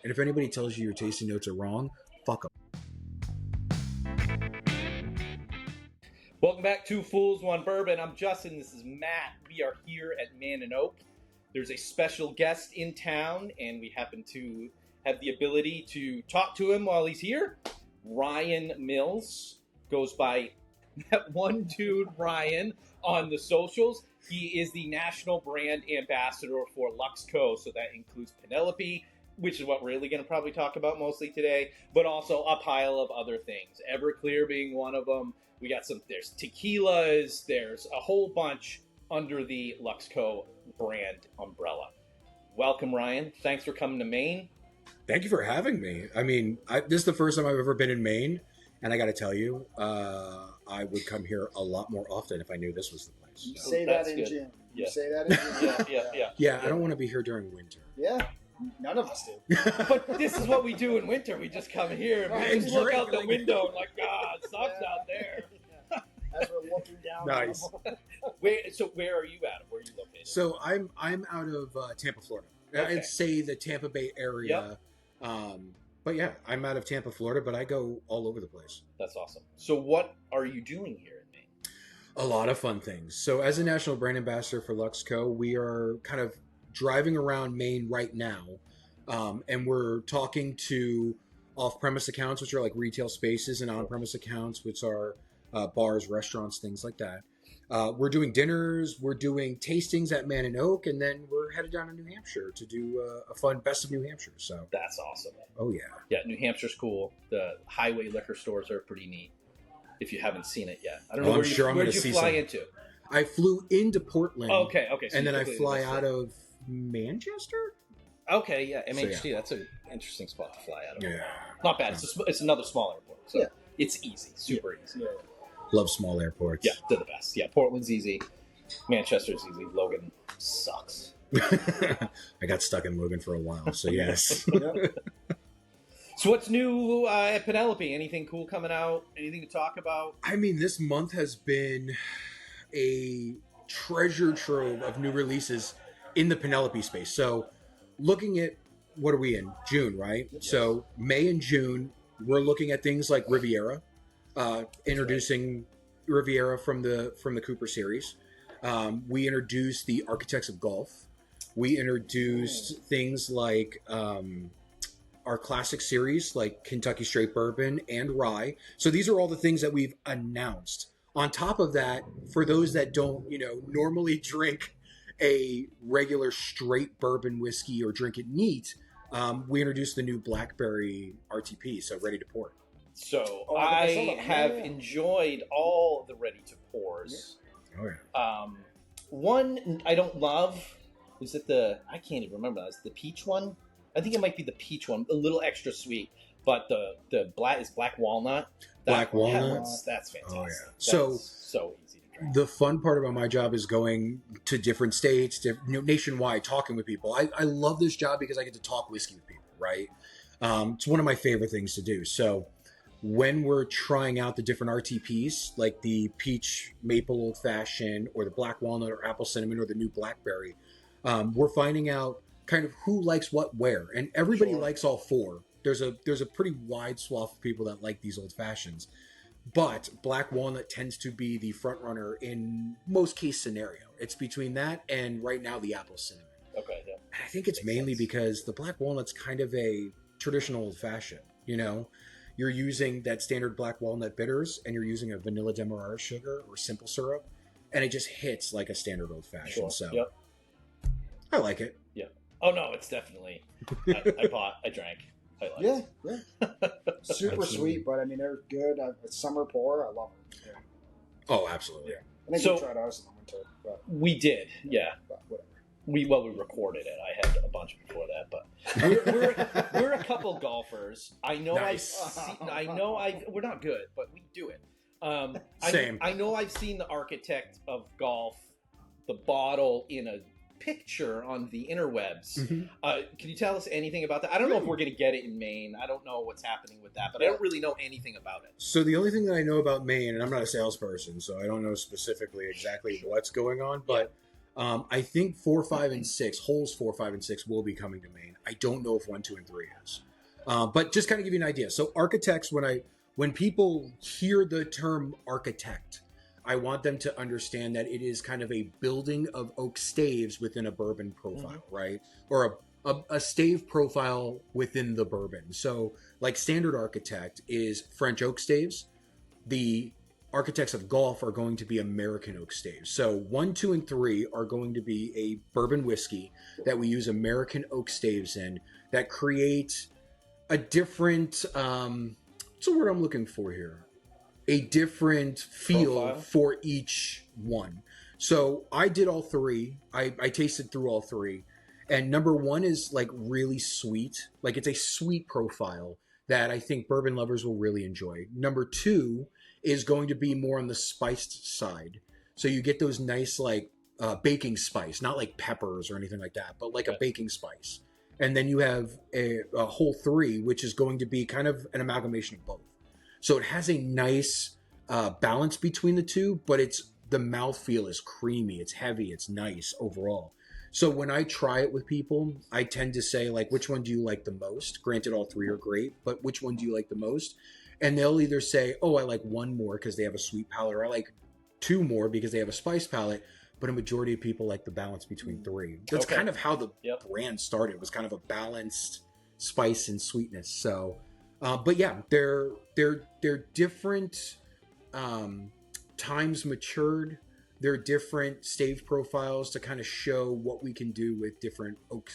And if anybody tells you your tasting notes are wrong, fuck them. Welcome back to Fools One Bourbon. I'm Justin. This is Matt. We are here at Man and Oak. There's a special guest in town, and we happen to have the ability to talk to him while he's here. Ryan Mills goes by that one dude, Ryan, on the socials. He is the national brand ambassador for LUXCo, so that includes Penelope, which is what we're really going to probably talk about mostly today, but also a pile of other things. Everclear being one of them. We got there's tequilas, there's a whole bunch under the LUXCo brand umbrella. Welcome, Ryan. Thanks for coming to Maine. Thank you for having me. I mean, this is the first time I've ever been in Maine, and I got to tell you, I would come here a lot more often if I knew this was the place. You say that in June. Yeah. You say that in June. Yeah. I don't want to be here during winter. Yeah. None of us do. But this is what we do in winter. We just come here and we just look out the window and like, God, it sucks out there. As we're looking down. Nice. Where are you at? Where are you located? So I'm out of Tampa, Florida. Okay. I'd say the Tampa Bay area. Yep. But yeah, I'm out of Tampa, Florida, but I go all over the place. That's awesome. So what are you doing here in Maine? A lot of fun things. So as a national brand ambassador for LUXCo, we are kind of driving around Maine right now, and we're talking to off-premise accounts, which are like retail spaces, and on-premise accounts, which are bars, restaurants, things like that. We're doing dinners, we're doing tastings at Man and Oak, and then we're headed down to New Hampshire to do a fun Best of New Hampshire. So that's awesome. Oh yeah. Yeah, New Hampshire's cool. The highway liquor stores are pretty neat. If you haven't seen it yet, I don't know where did you fly into. I flew into Portland. Oh, okay. So and then I fly out of Manchester. Okay, yeah, MHD. So, yeah. That's an interesting spot to fly out of. Yeah, not bad. It's another small airport, so it's easy, super easy. Yeah. Love small airports. Yeah, they're the best. Yeah, Portland's easy. Manchester's easy. Logan sucks. I got stuck in Logan for a while, so yes. So what's new at Penelope? Anything cool coming out? Anything to talk about? I mean, this month has been a treasure trove of new releases in the Penelope space. So looking at, what are we in? June, right? Yes. So May and June, we're looking at things like Riviera, introducing Riviera from the Cooper series. We introduced the Architects of Golf. We introduced things like our classic series, like Kentucky Straight Bourbon and Rye. So these are all the things that we've announced. On top of that, for those that don't, normally drink a regular straight bourbon whiskey or drink it neat, we introduced the new Blackberry RTP, so ready to pour. So I have enjoyed all the ready to pours. Yeah. Oh yeah. One I don't love. Is it I can't even remember. Is the peach one? I think it might be the peach one, a little extra sweet. But the black walnut. Black walnut. That's fantastic. Oh yeah. That's so easy to drink. The fun part about my job is going to different states, nationwide, talking with people. I love this job because I get to talk whiskey with people. Right. It's one of my favorite things to do. So when we're trying out the different RTPs, like the peach maple old fashioned, or the black walnut, or apple cinnamon, or the new blackberry, we're finding out kind of who likes what where, and everybody likes all four. There's a pretty wide swath of people that like these old fashions, but black walnut tends to be the front runner in most case scenario. It's between that and right now the apple cinnamon. Okay, yeah. And I think it's mainly because the black walnut's kind of a traditional old fashioned. You're using that standard black walnut bitters, and you're using a vanilla demerara sugar or simple syrup, and it just hits like a standard old fashioned. Sure. So yep. I like it. Yeah. Oh no, it's definitely. I drank. I like it. Yeah. Super sweet, but I mean they're good. Summer pour, I love them. Yeah. Oh, absolutely. I think we tried ours in the winter. But, we did, yeah. But whatever. We recorded it. I had a bunch before that, but we're a couple golfers. I know. Nice. We're not good, but we do it. Same. I know I've seen the Architect of Golf, the bottle in a picture on the interwebs. Mm-hmm. Can you tell us anything about that? I don't know if we're going to get it in Maine. I don't know what's happening with that, but I don't really know anything about it. So the only thing that I know about Maine, and I'm not a salesperson, so I don't know specifically exactly what's going on, but I think 4, 5, and 6 holes 4, 5, and 6 will be coming to Maine. I don't know if 1, 2, and 3 is, but just kind of give you an idea. So architects, when people hear the term architect, I want them to understand that it is kind of a building of oak staves within a bourbon profile, right? Or a stave profile within the bourbon. So like standard architect is French oak staves. The architects of golf are going to be American oak staves. So 1, 2, and 3 are going to be a bourbon whiskey that we use American oak staves in that create a different, what's the word I'm looking for here? A different feel Profile for each one. So I did all 3. I tasted through all 3. And number 1 is like really sweet. Like it's a sweet profile that I think bourbon lovers will really enjoy. Number 2 is going to be more on the spiced side. So you get those nice like baking spice, not like peppers or anything like that, but like a baking spice. And then you have a whole 3, which is going to be kind of an amalgamation of both. So it has a nice balance between the two, but the mouthfeel is creamy, it's heavy, it's nice overall. So when I try it with people, I tend to say like, which one do you like the most? Granted, all 3 are great, but which one do you like the most? And they'll either say, oh, I like 1 more because they have a sweet palate, or I like 2 more because they have a spice palate. But a majority of people like the balance between 3. That's kind of how the brand started. It was kind of a balanced spice and sweetness. So, but yeah, they're different times matured. They're different stave profiles to kind of show what we can do with different oak,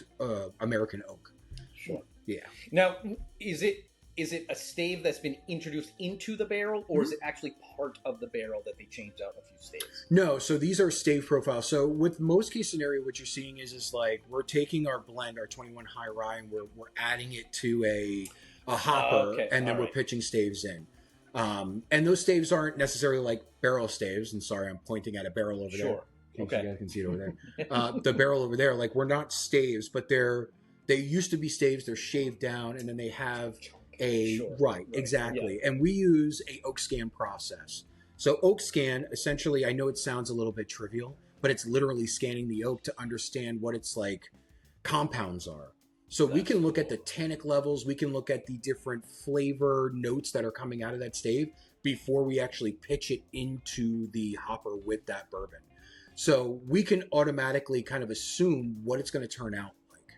American oak. Sure. Yeah. Now, is it a stave that's been introduced into the barrel, or is it actually part of the barrel that they changed out a few staves? No, so these are stave profiles. So with most case scenario, what you're seeing is like we're taking our blend, our 21 high rye, and we're adding it to a hopper, and then we're pitching staves in. And those staves aren't necessarily like barrel staves. And sorry, I'm pointing at a barrel over there. You guys can see it over there. The barrel over there, like we're not staves, but they used to be staves. They're shaved down, and then they have right, exactly. And we use a oak scan process. So oak scan, essentially, I know it sounds a little bit trivial, but it's literally scanning the oak to understand what its like compounds are. So we can look at the tannic levels, we can look at the different flavor notes that are coming out of that stave before we actually pitch it into the hopper with that bourbon. So we can automatically kind of assume what it's going to turn out like.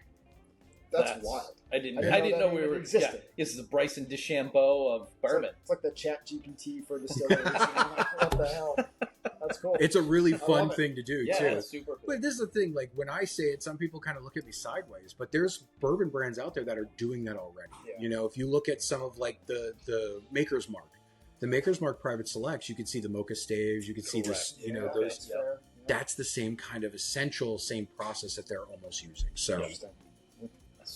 That's wild. I didn't know we were existing. This is the Bryson DeChambeau of bourbon. It's like the Chat GPT for distilleries. What the hell? That's cool. It's a really fun thing to do, too. That's super cool. But this is the thing, like when I say it, some people kind of look at me sideways, but there's bourbon brands out there that are doing that already. Yeah. You know, if you look at some of like the Maker's Mark, the Maker's Mark Private Selects, you can see the mocha staves, you can see this, you know, those. That's the same kind of same process that they're almost using. So. Interesting.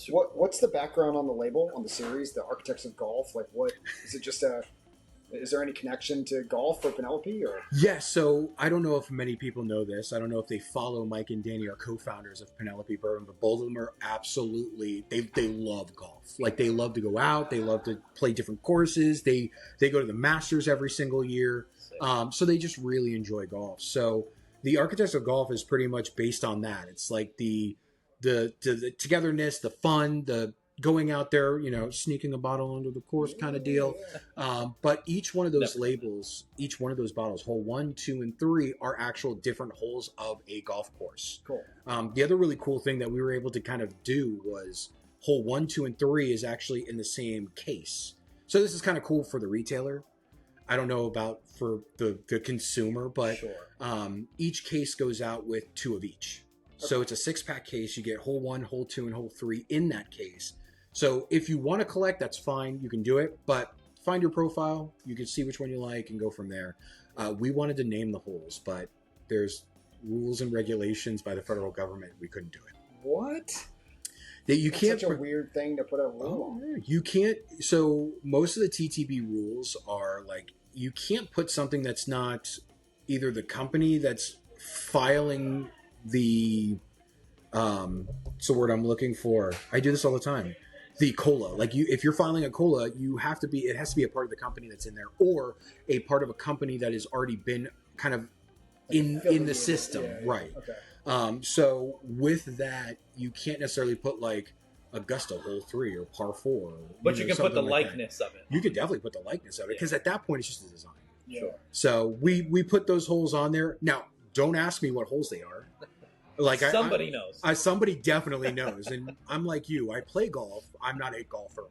What's the background on the label, on the series, the Architects of Golf? Like, what is it? Just is there any connection to golf for Penelope? Or yes, so I don't know if many people know this. I don't know if they follow Mike and Danny, our co-founders of Penelope Bourbon, but both of them are absolutely they love golf. Like they love to go out, they love to play different courses. They go to the Masters every single year, so they just really enjoy golf. So the Architects of Golf is pretty much based on that. It's like the togetherness, the fun, the going out there, you know, sneaking a bottle under the course kind of deal. But each one of those labels, each one of those bottles, hole 1, 2, and 3 are actual different holes of a golf course. Cool. The other really cool thing that we were able to kind of do was hole 1, 2, and 3 is actually in the same case. So this is kind of cool for the retailer. I don't know about for the consumer, but each case goes out with 2 of each. So it's a 6-pack case. You get hole 1, hole 2, and hole 3 in that case. So if you want to collect, that's fine. You can do it. But find your profile. You can see which one you like and go from there. We wanted to name the holes, but there's rules and regulations by the federal government. We couldn't do it. What? That you can't. Such a weird thing to put a rule on. You can't. So most of the TTB rules are like you can't put something that's not either the company that's filing the what's the word I'm looking for? I do this all the time. The cola, like if you're filing a cola, it has to be a part of the company that's in there, or a part of a company that has already been kind of in the system, right? Okay. So with that, you can't necessarily put like Augusta Hole 3 or Par 4. But you can put the like likeness of it. You could definitely put the likeness of it because at that point it's just a design. Yeah. So we put those holes on there. Now, don't ask me what holes they are. Like somebody knows. Somebody definitely knows, and I'm like you. I play golf. I'm not a golfer,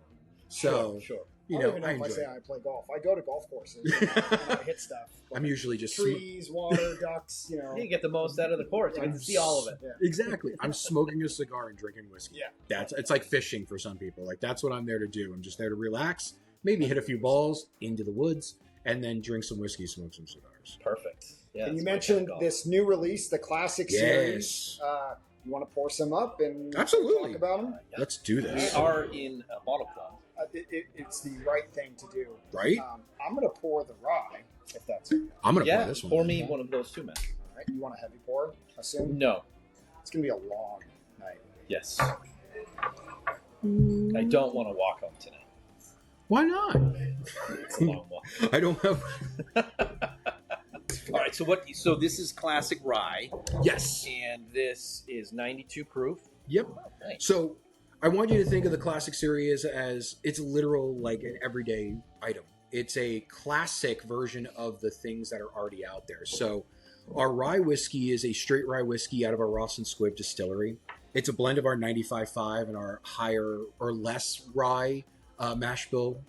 so Sure. you I know don't even know I if I enjoy say it. I play golf. I go to golf courses and I hit stuff. I'm usually just trees, water, ducks. You know, You get the most out of the course. You get to see all of it. Yeah. Exactly. I'm smoking a cigar and drinking whiskey. Yeah. It's like fishing for some people. Like that's what I'm there to do. I'm just there to relax, maybe hit a few balls into the woods, and then drink some whiskey, smoke some cigars. Perfect. Yeah. And you that's my mentioned kind of this new release, the Classic Series. You want to pour some up and Absolutely. talk about them? Let's do golf. this. We are in a bottle club. It's the right thing to do. Right? I'm going to pour the rye, if that's okay. I'm gonna Yeah. pour this one. Pour me one of those too, man. All right. You want a heavy pour, I assume? No. It's going to be a long night. Yes. I don't want to walk home tonight. Why not? It's a long walk. I don't have. All right. So this is classic rye, Yes. and this is 92 proof. Yep. Nice. So I want you to think of the Classic Series as it's literal like an everyday item. It's a classic version of the things that are already out there. So our rye whiskey is a straight rye whiskey out of our Ross and Squib distillery. It's a blend of our 95.5 and our higher or less rye mash bill.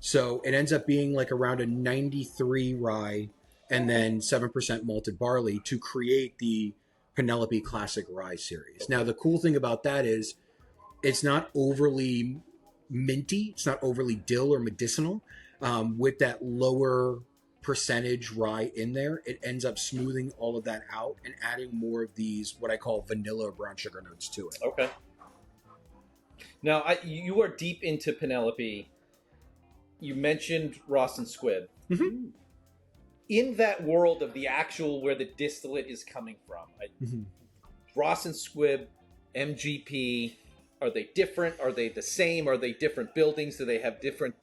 So it ends up being like around a 93 rye and then 7% malted barley to create the Penelope Classic Rye series. Now, the cool thing about that is it's not overly minty. It's not overly dill or medicinal. With that lower percentage rye in there, it ends up smoothing all of that out and adding more of these, what I call vanilla or brown sugar notes to it. Okay. Now, you are deep into Penelope. You mentioned Ross and Squib. Mm-hmm. In that world of the actual where the distillate is coming from, Ross and Squib, MGP, are they different? Are they the same? Are they different buildings? Do they have different?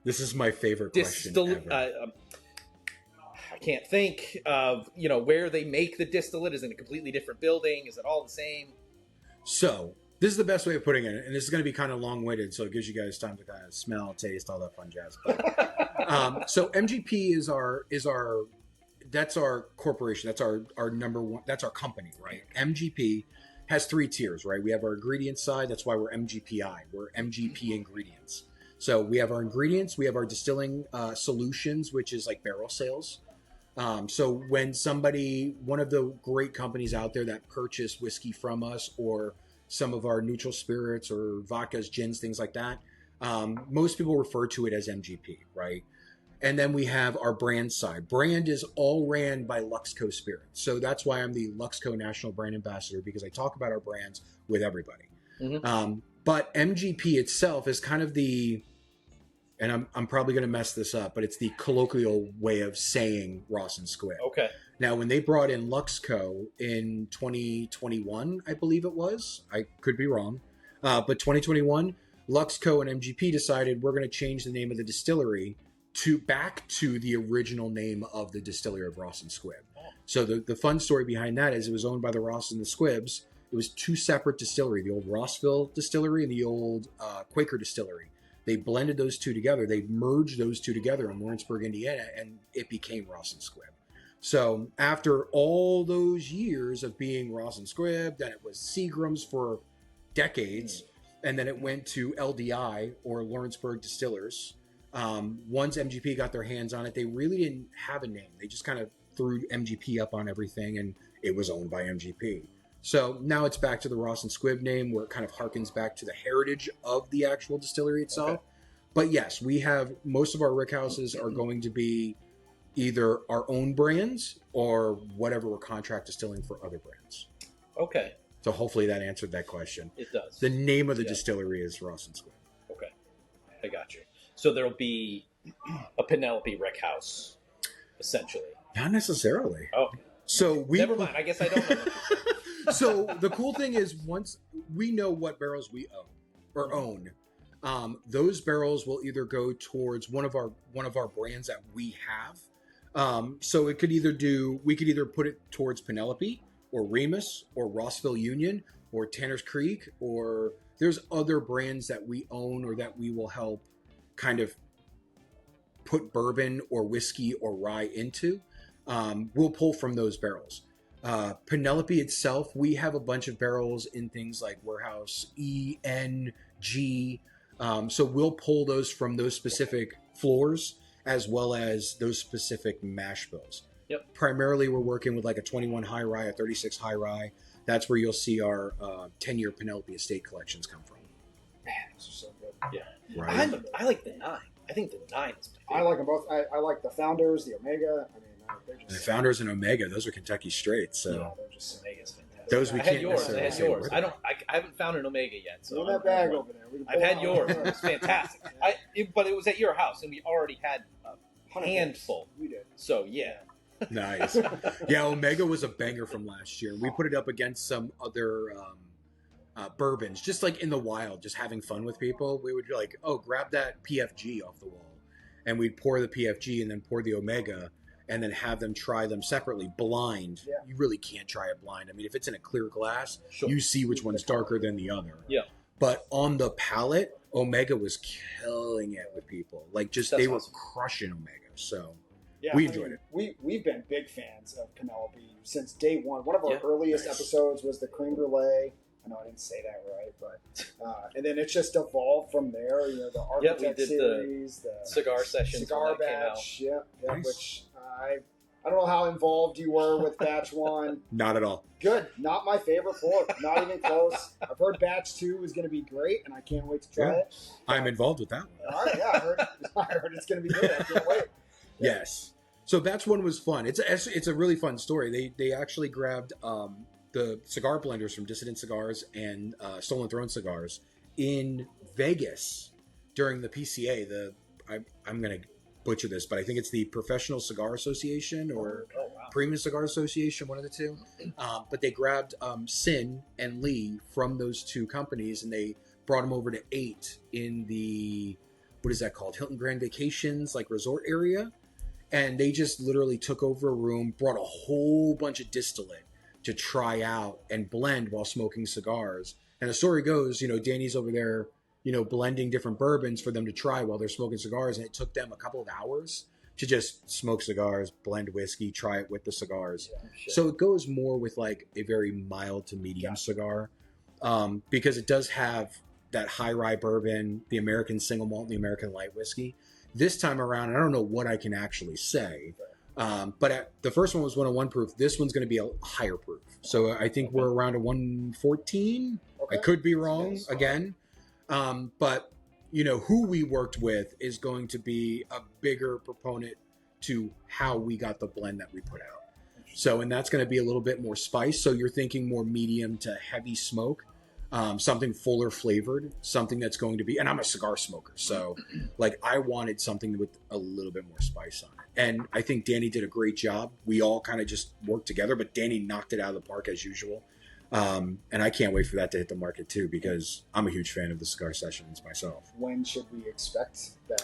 This is my favorite question ever. I can't think of where they make the distillate. Is it a completely different building? Is it all the same? So this is the best way of putting it, and this is going to be kind of long-winded, so it gives you guys time to kind of smell, taste, all that fun jazz. But, so MGP is our that's our corporation. That's our number one. That's our company, right? MGP has 3 tiers, right? We have our ingredients side. That's why we're MGPI. We're MGP ingredients. So we have our ingredients. We have our distilling solutions, which is like barrel sales. So when one of the great companies out there that purchase whiskey from us, or some of our neutral spirits or vodkas, gins, things like that, most people refer to it as MGP, right? And then we have our brand side. Brand is all ran by LUXCo Spirits. So that's why I'm the LUXCo National Brand Ambassador, because I talk about our brands with everybody. Mm-hmm. But MGP itself is kind of and I'm probably going to mess this up, but it's the colloquial way of saying Ross and Squib. Okay. Now, when they brought in LUXCo in 2021, I believe it was, I could be wrong, but 2021, LUXCO and MGP decided we're going to change the name of the distillery back to the original name of the distillery of Ross and Squib. So the fun story behind that is it was owned by the Ross and the Squibs. It was 2 separate distilleries, the old Rossville distillery and the old Quaker distillery. They blended those 2 together. They merged those 2 together in Lawrenceburg, Indiana, and it became Ross and Squib. So after all those years of being Ross and Squib, then it was Seagram's for decades, and then it went to LDI, or Lawrenceburg Distillers. Once MGP got their hands on it, they really didn't have a name. They just kind of threw MGP up on everything, and it was owned by MGP. So now it's back to the Ross and Squib name, where it kind of harkens back to the heritage of the actual distillery itself. Okay. But yes, we have most of our rickhouses are going to be either our own brands or whatever we're contract distilling for other brands. Okay. So hopefully that answered that question. It does. The name of the distillery is Ross and Squib. Okay. I got you. So there'll be a Penelope rickhouse, essentially. Not necessarily. Oh. So never mind. I guess I don't know. So the cool thing is, once we know what barrels we own, those barrels will either go towards one of our brands that we have. So we could either put it towards Penelope, or Remus or Rossville Union or Tanner's Creek, or there's other brands that we own or that we will help kind of put bourbon or whiskey or rye into. We'll pull from those barrels. Penelope itself, we have a bunch of barrels in things like Warehouse E, N, G. So we'll pull those from those specific floors as well as those specific mash bills. Yep. Primarily, we're working with like a 21 high rye, a 36 high rye. That's where you'll see our 10-year Penelope estate collections come from. Man, those are so good. Yeah. Right. I like the 9. I think the 9 is my I favorite. like them both. I like the Founders, the Omega. I mean, they're And the just Founders and Omega, those are Kentucky straights. So yeah, they're just Omega's fantastic. those we I had can't yours. necessarily I had say yours. where I they don't. I haven't found an Omega yet. So in I that don't know bag what- over there. We can I've pull had out. yours. It was fantastic. But it was at your house, and we already had a 100 handful. We did. So yeah. Nice. Yeah, Omega was a banger from last year. We put it up against some other bourbons, just like in the wild, just having fun with people. We would be like, oh, grab that PFG off the wall. And we'd pour the PFG and then pour the Omega and then have them try them separately, blind. Yeah. You really can't try it blind. I mean, if it's in a clear glass, Sure. you see which one's darker than the other. Yeah. But on the palate, Omega was killing it with people. Like, just That's they were awesome. crushing Omega. So Yeah, we enjoyed it. We've been big fans of Penelope since day one. One of our Yeah. earliest Nice. episodes was the creme brulee. I know I didn't say that right, but and then it's just evolved from there. You know, the Yeah, we Architect did the series, the cigar sessions when cigar that came out. batch. Yeah, Nice. which I don't know how involved you were with batch one. Not at all. Good, not my favorite pour, not even close. I've heard batch two is going to be great, and I can't wait to try Yeah. it. I'm involved with that one. All right, yeah, I heard it's going to be good. I can't wait. Yes. So that's one was fun. It's a really fun story. They actually grabbed the cigar blenders from Dissident Cigars and Stolen Throne Cigars in Vegas during the PCA. I'm going to butcher this, but I think it's the Professional Cigar Association or Oh, wow. Premium Cigar Association, one of the two. But they grabbed Sin and Lee from those two companies, and they brought them over to 8 in the, what is that called? Hilton Grand Vacations, like resort area. And they just literally took over a room, brought a whole bunch of distillate to try out and blend while smoking cigars. And the story goes, Danny's over there, blending different bourbons for them to try while they're smoking cigars. And it took them a couple of hours to just smoke cigars, blend whiskey, try it with the cigars. Yeah. So it goes more with like a very mild to medium cigar, because it does have that high rye bourbon, the American single malt, and the American light whiskey. This time around, I don't know what I can actually say, but the first one was 101 proof. This one's going to be a higher proof. So I think we're around a 114. Okay. I could be wrong Yes. again. But, who we worked with is going to be a bigger proponent to how we got the blend that we put out. So, and that's going to be a little bit more spice. So you're thinking more medium to heavy smoke. Something fuller flavored, something that's going to be, and I'm a cigar smoker, so like I wanted something with a little bit more spice on it. And I think Danny did a great job. We all kind of just worked together, but Danny knocked it out of the park as usual. And I can't wait for that to hit the market too, because I'm a huge fan of the cigar sessions myself. When should we expect that?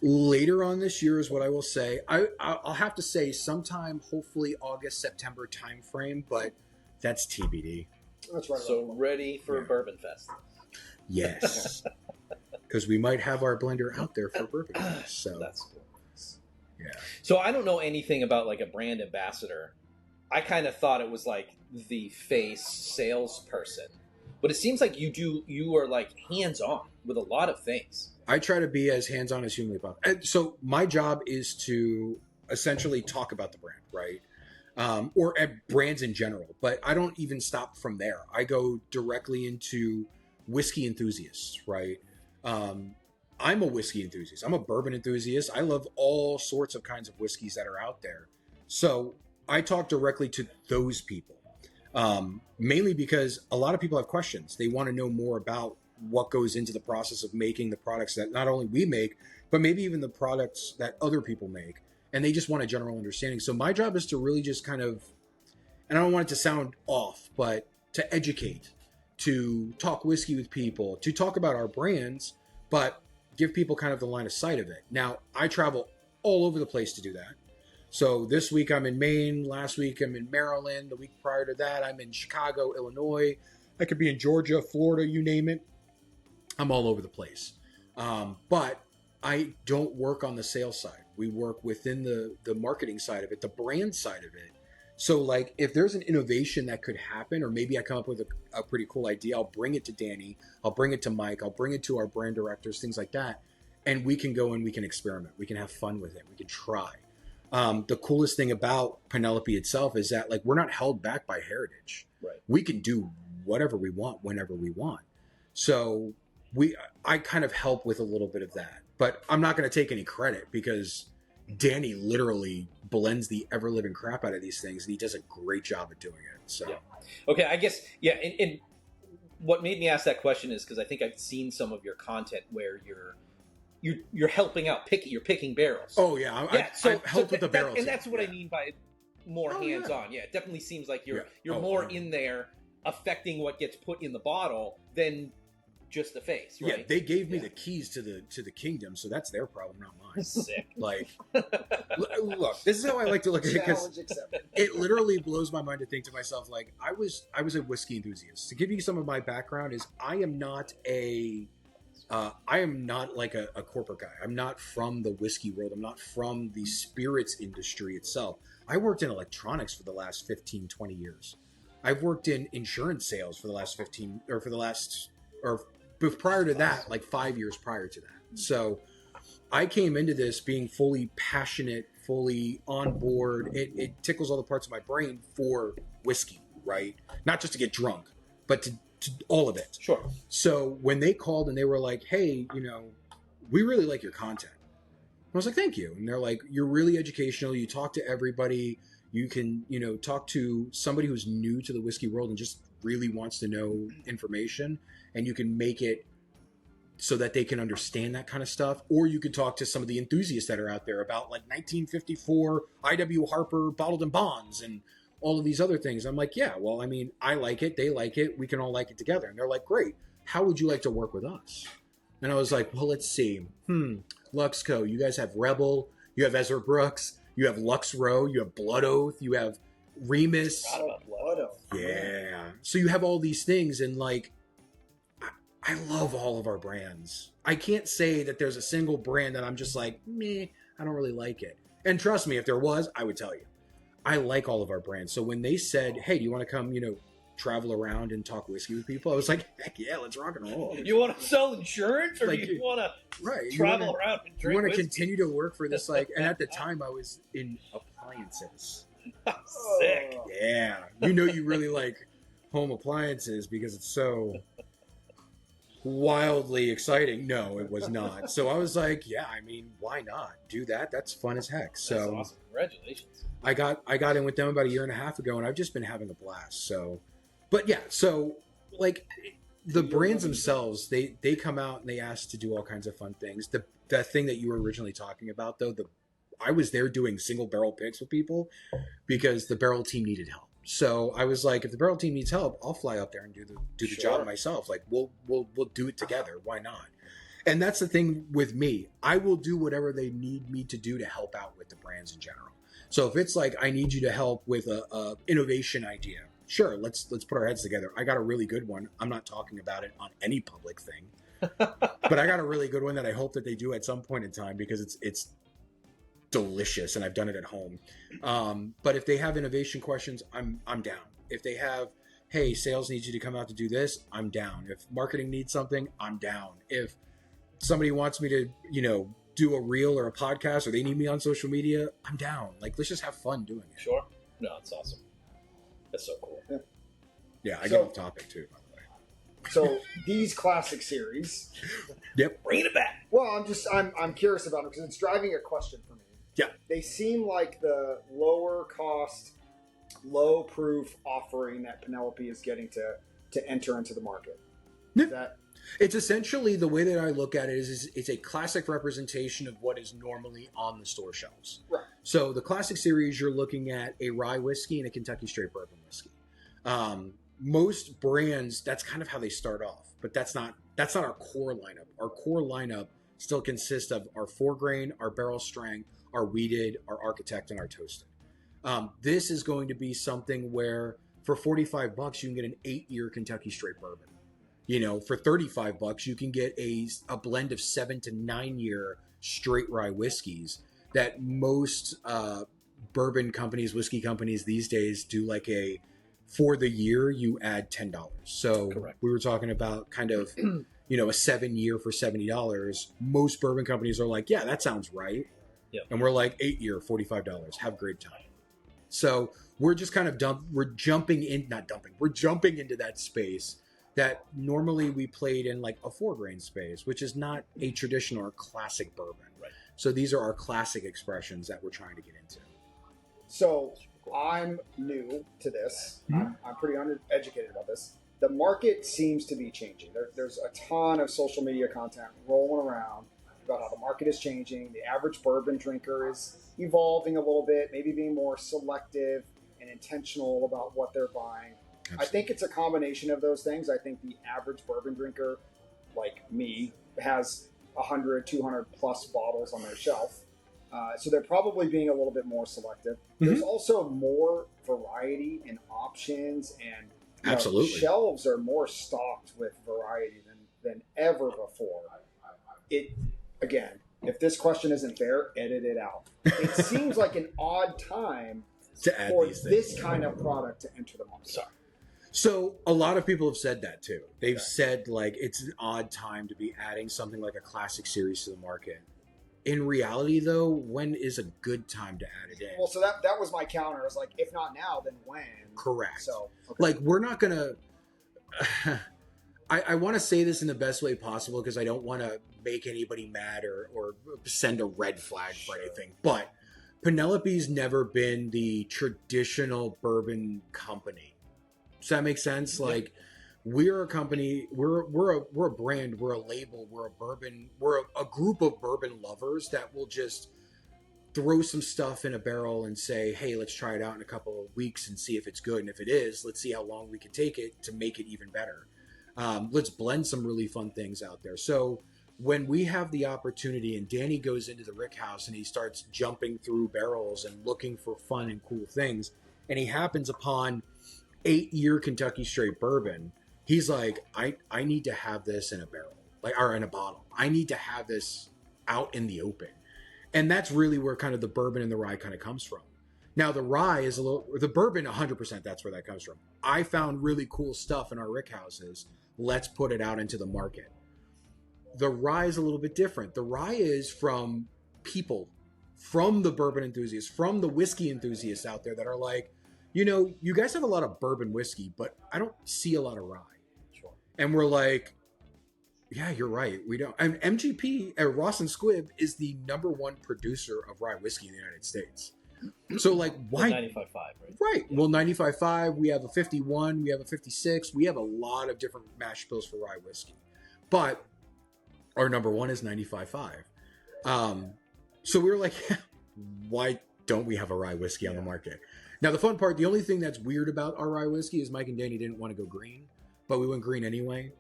Later on this year is what I will say. I'll have to say sometime, hopefully August, September timeframe, but that's TBD. That's right. So ready for Yeah. Bourbon Fest. Yes. Because we might have our blender out there for Bourbon Fest. So That's cool. yeah. So I don't know anything about like a brand ambassador. I kind of thought it was like the face salesperson, but it seems like you are like hands on with a lot of things. I try to be as hands-on as humanly possible. And so my job is to essentially talk about the brand, right? Or at brands in general, but I don't even stop from there. I go directly into whiskey enthusiasts, right? I'm a whiskey enthusiast. I'm a bourbon enthusiast. I love all sorts of kinds of whiskeys that are out there. So I talk directly to those people, mainly because a lot of people have questions. They want to know more about what goes into the process of making the products that not only we make, but maybe even the products that other people make. And they just want a general understanding. So my job is to really just kind of, and I don't want it to sound off, but to educate, to talk whiskey with people, to talk about our brands, but give people kind of the line of sight of it. Now, I travel all over the place to do that. So this week I'm in Maine. Last week I'm in Maryland. The week prior to that I'm in Chicago, Illinois. I could be in Georgia, Florida, you name it. I'm all over the place. But I don't work on the sales side. We work within the marketing side of it, the brand side of it. So like if there's an innovation that could happen, or maybe I come up with a pretty cool idea, I'll bring it to Danny, I'll bring it to Mike, I'll bring it to our brand directors, things like that. And we can go and we can experiment. We can have fun with it. We can try. The coolest thing about Penelope itself is that like we're not held back by heritage. Right. We can do whatever we want, whenever we want. So I kind of help with a little bit of that, but I'm not going to take any credit because Danny literally blends the ever living crap out of these things, and he does a great job at doing it. So, yeah. Okay, I guess and what made me ask that question is because I think I've seen some of your content where you're helping out, you're picking barrels. Oh yeah, I help with the barrels, and that's what I mean by more hands on. Yeah, it definitely seems like you're more in there affecting what gets put in the bottle than just the face, right? Yeah, they gave me the keys to the kingdom, so that's their problem, not mine. Sick. Like, look, this is how I like to look at it, because it literally blows my mind to think to myself, like, I was a whiskey enthusiast. To give you some of my background is I am not like a corporate guy. I'm not from the whiskey world. I'm not from the spirits industry itself. I worked in electronics for the last 15, 20 years. I've worked in insurance sales for the last prior to that, like 5 years prior to that. So I came into this being fully passionate, fully on board. It tickles all the parts of my brain for whiskey, right? Not just to get drunk, but to all of it. Sure. So when they called and they were like, hey, we really like your content. I was like, thank you. And they're like, you're really educational. You talk to everybody. You can, talk to somebody who's new to the whiskey world and just really wants to know information, and you can make it so that they can understand that kind of stuff. Or you could talk to some of the enthusiasts that are out there about like 1954 I.W. Harper bottled in bonds and all of these other things. I'm like, yeah, well, I mean, I like it. They like it. We can all like it together. And they're like, great. How would you like to work with us? And I was like, well, let's see. LUXCo, you guys have Rebel. You have Ezra Brooks. You have LUXCo. You have Blood Oath. You have Remus. Blood Oath. Yeah. So you have all these things, and like, I love all of our brands. I can't say that there's a single brand that I'm just like, meh, I don't really like it. And trust me, if there was, I would tell you. I like all of our brands. So when they said, hey, do you want to come, travel around and talk whiskey with people? I was like, heck yeah, let's rock and roll. You want to sell insurance, or like, do you want to right, travel around and drink You want to whiskey? continue to work for this, like, and at the time I was in appliances. Sick. Yeah. You really like home appliances because it's so wildly exciting. No, it was not. So I was like, yeah, I mean, why not do that? That's fun as heck. So that's awesome. Congratulations. I got in with them about a year and a half ago, and I've just been having a blast. So, but yeah, so like the brands themselves, they come out and they ask to do all kinds of fun things. That thing that you were originally talking about, though, I was there doing single barrel picks with people because the barrel team needed help. So I was like, if the barrel team needs help, I'll fly up there and do the job myself. Like we'll do it together. Why not? And that's the thing with me. I will do whatever they need me to do to help out with the brands in general. So if it's like I need you to help with a innovation idea, sure, let's put our heads together. I got a really good one. I'm not talking about it on any public thing, but I got a really good one that I hope that they do at some point in time because it's delicious, and I've done it at home. But if they have innovation questions, I'm down. If they have, hey, sales needs you to come out to do this, I'm down. If marketing needs something, I'm down. If somebody wants me to, do a reel or a podcast, or they need me on social media, I'm down. Like, let's just have fun doing it. Sure. No, it's awesome. That's so cool. Yeah, I get off topic too, by the way. So these classic series. Yep. Bring it back. Well, I'm curious about them because it's driving a question for me. Yeah. They seem like the lower cost, low proof offering that Penelope is getting to enter into the market. Yeah. It's essentially, the way that I look at it is it's a classic representation of what is normally on the store shelves. Right. So the classic series, you're looking at a rye whiskey and a Kentucky straight bourbon whiskey. Most brands, that's kind of how they start off, but that's not our core lineup. Our core lineup still consist of our 4-grain, our barrel strength, our wheated, our architect, and our toasted. This is going to be something where for $45 you can get an 8-year Kentucky straight bourbon. For $35 you can get a blend of 7 to 9 year straight rye whiskeys that most bourbon companies, whiskey companies these days do like for the year you add $10. So Correct. We were talking about kind of a 7-year for $70. Most bourbon companies are like, yeah, that sounds right. Yep. And we're like, 8-year, $45. Have a great time. So we're just kind of we're jumping into that space that normally we played in like a 4-grain space, which is not a traditional or classic bourbon. Right. So these are our classic expressions that we're trying to get into. So I'm new to this. I'm pretty uneducated about this. The market seems to be changing. There's a ton of social media content rolling around about how the market is changing. The average bourbon drinker is evolving a little bit, maybe being more selective and intentional about what they're buying. Absolutely. I think it's a combination of those things. I think the average bourbon drinker, like me, has 100, 200 plus bottles on their shelf. So they're probably being a little bit more selective. There's also more variety and options, and absolutely, shelves are more stocked with variety than ever before. Again, if this question isn't fair, edit it out. It seems like an odd time for this kind of product to enter the market. Sorry. So a lot of people have said that too. They've said like it's an odd time to be adding something like a classic series to the market. In reality, though, when is a good time to add it in? Well, so that was my counter. I was like, if not now, then when? Correct. So, okay. Like, we're not going to... I want to say this in the best way possible because I don't want to make anybody mad or send a red flag for anything. But Penelope's never been the traditional bourbon company. Does that make sense? Like... We're a company, we're a brand, we're a label, we're a bourbon, we're a group of bourbon lovers that will just throw some stuff in a barrel and say, hey, let's try it out in a couple of weeks and see if it's good. And if it is, let's see how long we can take it to make it even better. Let's blend some really fun things out there. So when we have the opportunity and Danny goes into the Rick House and he starts jumping through barrels and looking for fun and cool things, and he happens upon 8-year Kentucky straight bourbon, he's like, I need to have this in a barrel, or in a bottle. I need to have this out in the open. And that's really where kind of the bourbon and the rye kind of comes from. Now, the rye is the bourbon, 100%, that's where that comes from. I found really cool stuff in our rick houses. Let's put it out into the market. The rye is a little bit different. The rye is from people, from the bourbon enthusiasts, from the whiskey enthusiasts out there that are like, you guys have a lot of bourbon whiskey, but I don't see a lot of rye. Sure. And we're like, yeah, you're right. We don't. And MGP, Ross and Squib, is the #1 producer of rye whiskey in the United States. So, like, why? 95.5, right? Right. Yeah. Well, 95.5. We have a 51. We have a 56. We have a lot of different mash bills for rye whiskey, but our #1 is 95.5. So we were like, why don't we have a rye whiskey on the market? Now, the fun part, the only thing that's weird about our rye whiskey is Mike and Danny didn't want to go green, but we went green anyway.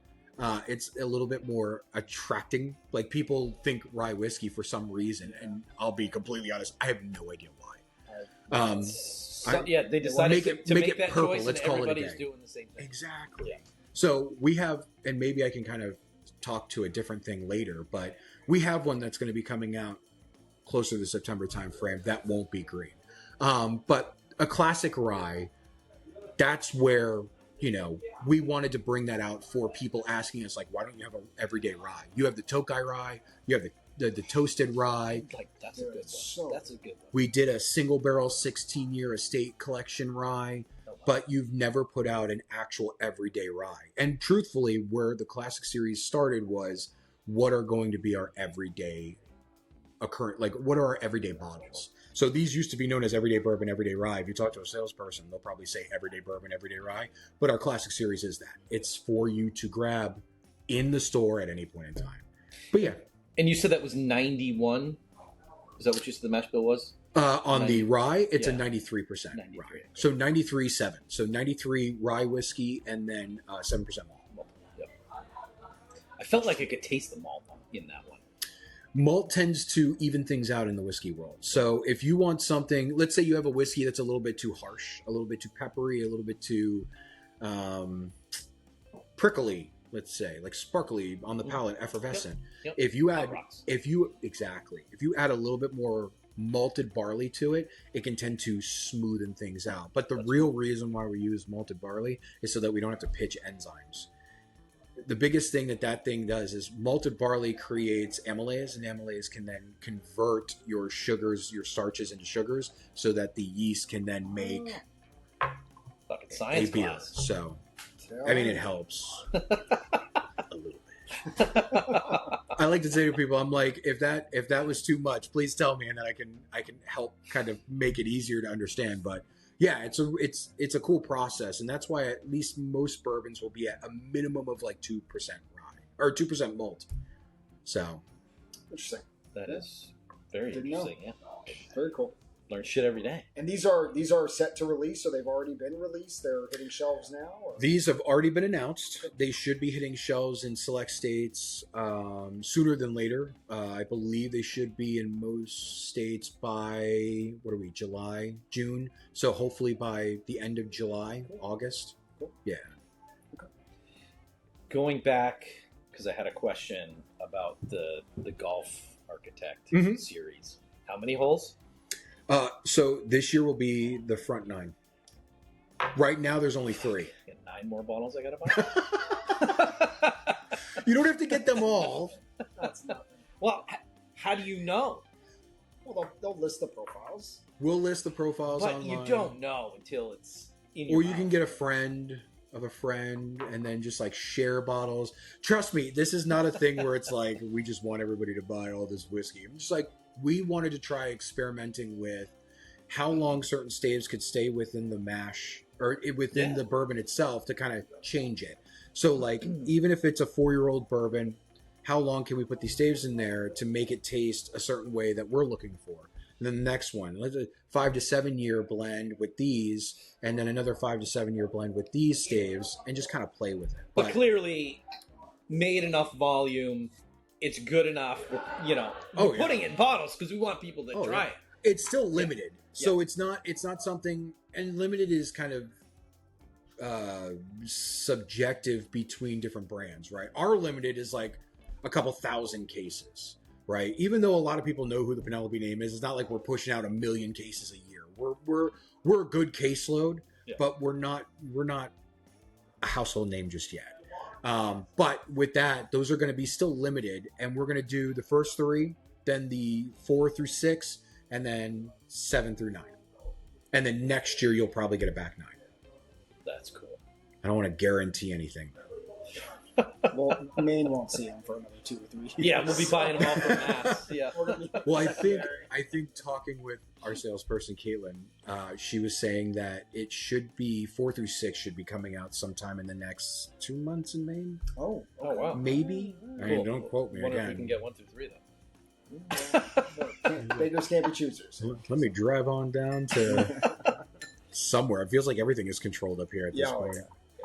It's a little bit more attracting. Like, people think rye whiskey for some reason, and I'll be completely honest, I have no idea why. They decided to make that purple. choice, Let's and call it everybody's a day. doing the same thing. Exactly. Yeah. So we have, and maybe I can kind of talk to a different thing later, but we have one that's going to be coming out closer to the September timeframe that won't be green. But a classic rye, that's where, we wanted to bring that out for people asking us, like, why don't you have an everyday rye? You have the Tokai rye, you have the toasted rye. Like, that's a good one. That's a good one. We did a single barrel 16-year estate collection rye, but you've never put out an actual everyday rye. And truthfully, where the classic series started was, what are going to be our everyday what are our everyday bottles? So these used to be known as everyday bourbon, everyday rye. If you talk to a salesperson, they'll probably say everyday bourbon, everyday rye. But our classic series is that. It's for you to grab in the store at any point in time. But yeah. And you said that was 91? Is that what you said the mash bill was? On the rye, it's a 93% 93. rye. So 93.7. So 93 rye whiskey and then 7% malt. Yep. I felt like I could taste the malt in that one. Malt tends to even things out in the whiskey world. So if you want something, let's say you have a whiskey that's a little bit too harsh, a little bit too peppery, a little bit too prickly, let's say, like sparkly on the palate, effervescent. Yep. If you add if you add a little bit more malted barley to it, it can tend to smoothen things out. But the real reason why we use malted barley is so that we don't have to pitch enzymes. The biggest thing that thing does is malted barley creates amylase, and amylase can then convert your sugars, your starches into sugars, so that the yeast can then make fucking science a beer. class. So, I mean, it helps a little bit. I like to say to people, I'm like, if that was too much, please tell me, and then I can help kind of make it easier to understand. But yeah, it's a cool process, and that's why at least most bourbons will be at a minimum of like 2% rye or 2% malt. So Interesting. That is very Didn't interesting. know. Yeah, Very cool. learn shit every day. And these are set to release, so they've already been released. They're hitting shelves now. Or? these have already been announced. They should be hitting shelves in select states sooner than later. I believe they should be in most states by, July, June. So hopefully by the end of July, August. Cool. Yeah. Going back, because I had a question about the Golf Architect Mhm. series. How many holes? So this year will be the front 9. Right now, there's only 3. Get 9 more bottles I gotta buy. You don't have to get them all. That's nothing. Well, how do you know? Well, they'll list the profiles. We'll list the profiles But online. you don't know until it's in your Or you mouth. can get a friend of a friend and then just like share bottles. Trust me, this is not a thing where it's like we just want everybody to buy all this whiskey. I'm just like, we wanted to try experimenting with how long certain staves could stay within the mash or within the bourbon itself to kind of change it. So like, even if it's a 4-year-old bourbon, how long can we put these staves in there to make it taste a certain way that we're looking for? And then the next one, let's a 5 to 7 year blend with these, and then another 5 to 7 year blend with these staves, and just kind of play with it. But clearly, made enough volume. It's good enough. You know, we're putting it in bottles because we want people to try it. It's still limited, so it's not something. And limited is kind of subjective between different brands, right? Our limited is like a couple thousand cases, right? Even though a lot of people know who the Penelope name is, it's not like we're pushing out 1 million cases a year. We're a good caseload, but we're not a household name just yet. But with that, those are going to be still limited, and we're going to do the first 3, then the 4 through 6, and then 7 through 9. And then next year you'll probably get a back 9. That's cool. I don't want to guarantee anything. Well, Maine won't see them for another 2 or 3 years. Yeah, we'll be buying them all from mass. Yeah. Well, I think talking with our salesperson Caitlin, she was saying that it should be 4 through 6 should be coming out sometime in the next 2 months in Maine. Oh, wow. Maybe. I mean, don't quote me Wonder if we again. can get 1 through 3 though. Beggars can't be choosers. Let me drive on down to somewhere. It feels like everything is controlled up here at this point.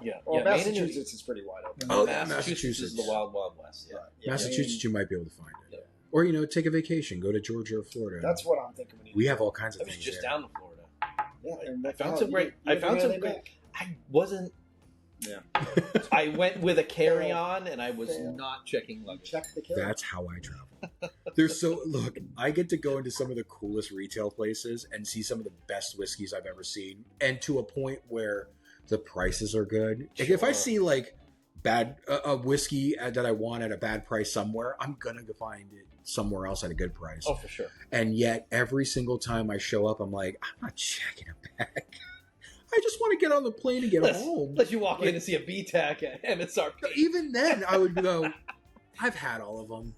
Yeah. Well, yeah, Massachusetts is pretty wide open. Oh, Massachusetts is the wild, wild west. Yeah. Yeah, Massachusetts, you might be able to find it. Yeah. Or, take a vacation. Go to Georgia or Florida. That's what I'm thinking. We have all kinds of I was things just there. down to Florida. Yeah, and I found some great. I wasn't. Yeah. I went with a carry-on, and I was not checking luggage. Check the carry. That's how I travel. Look, I get to go into some of the coolest retail places and see some of the best whiskeys I've ever seen, and to a point where the prices are good. Like, if I see like a whiskey that I want at a bad price somewhere, I'm gonna go find it somewhere else at a good price. Oh, for sure. And yet, every single time I show up, I'm like, I'm not checking a bag. I just want to get on the plane and get home. Unless you walk in and see a BTAC at MSRP. Even then, I would go, I've had all of them,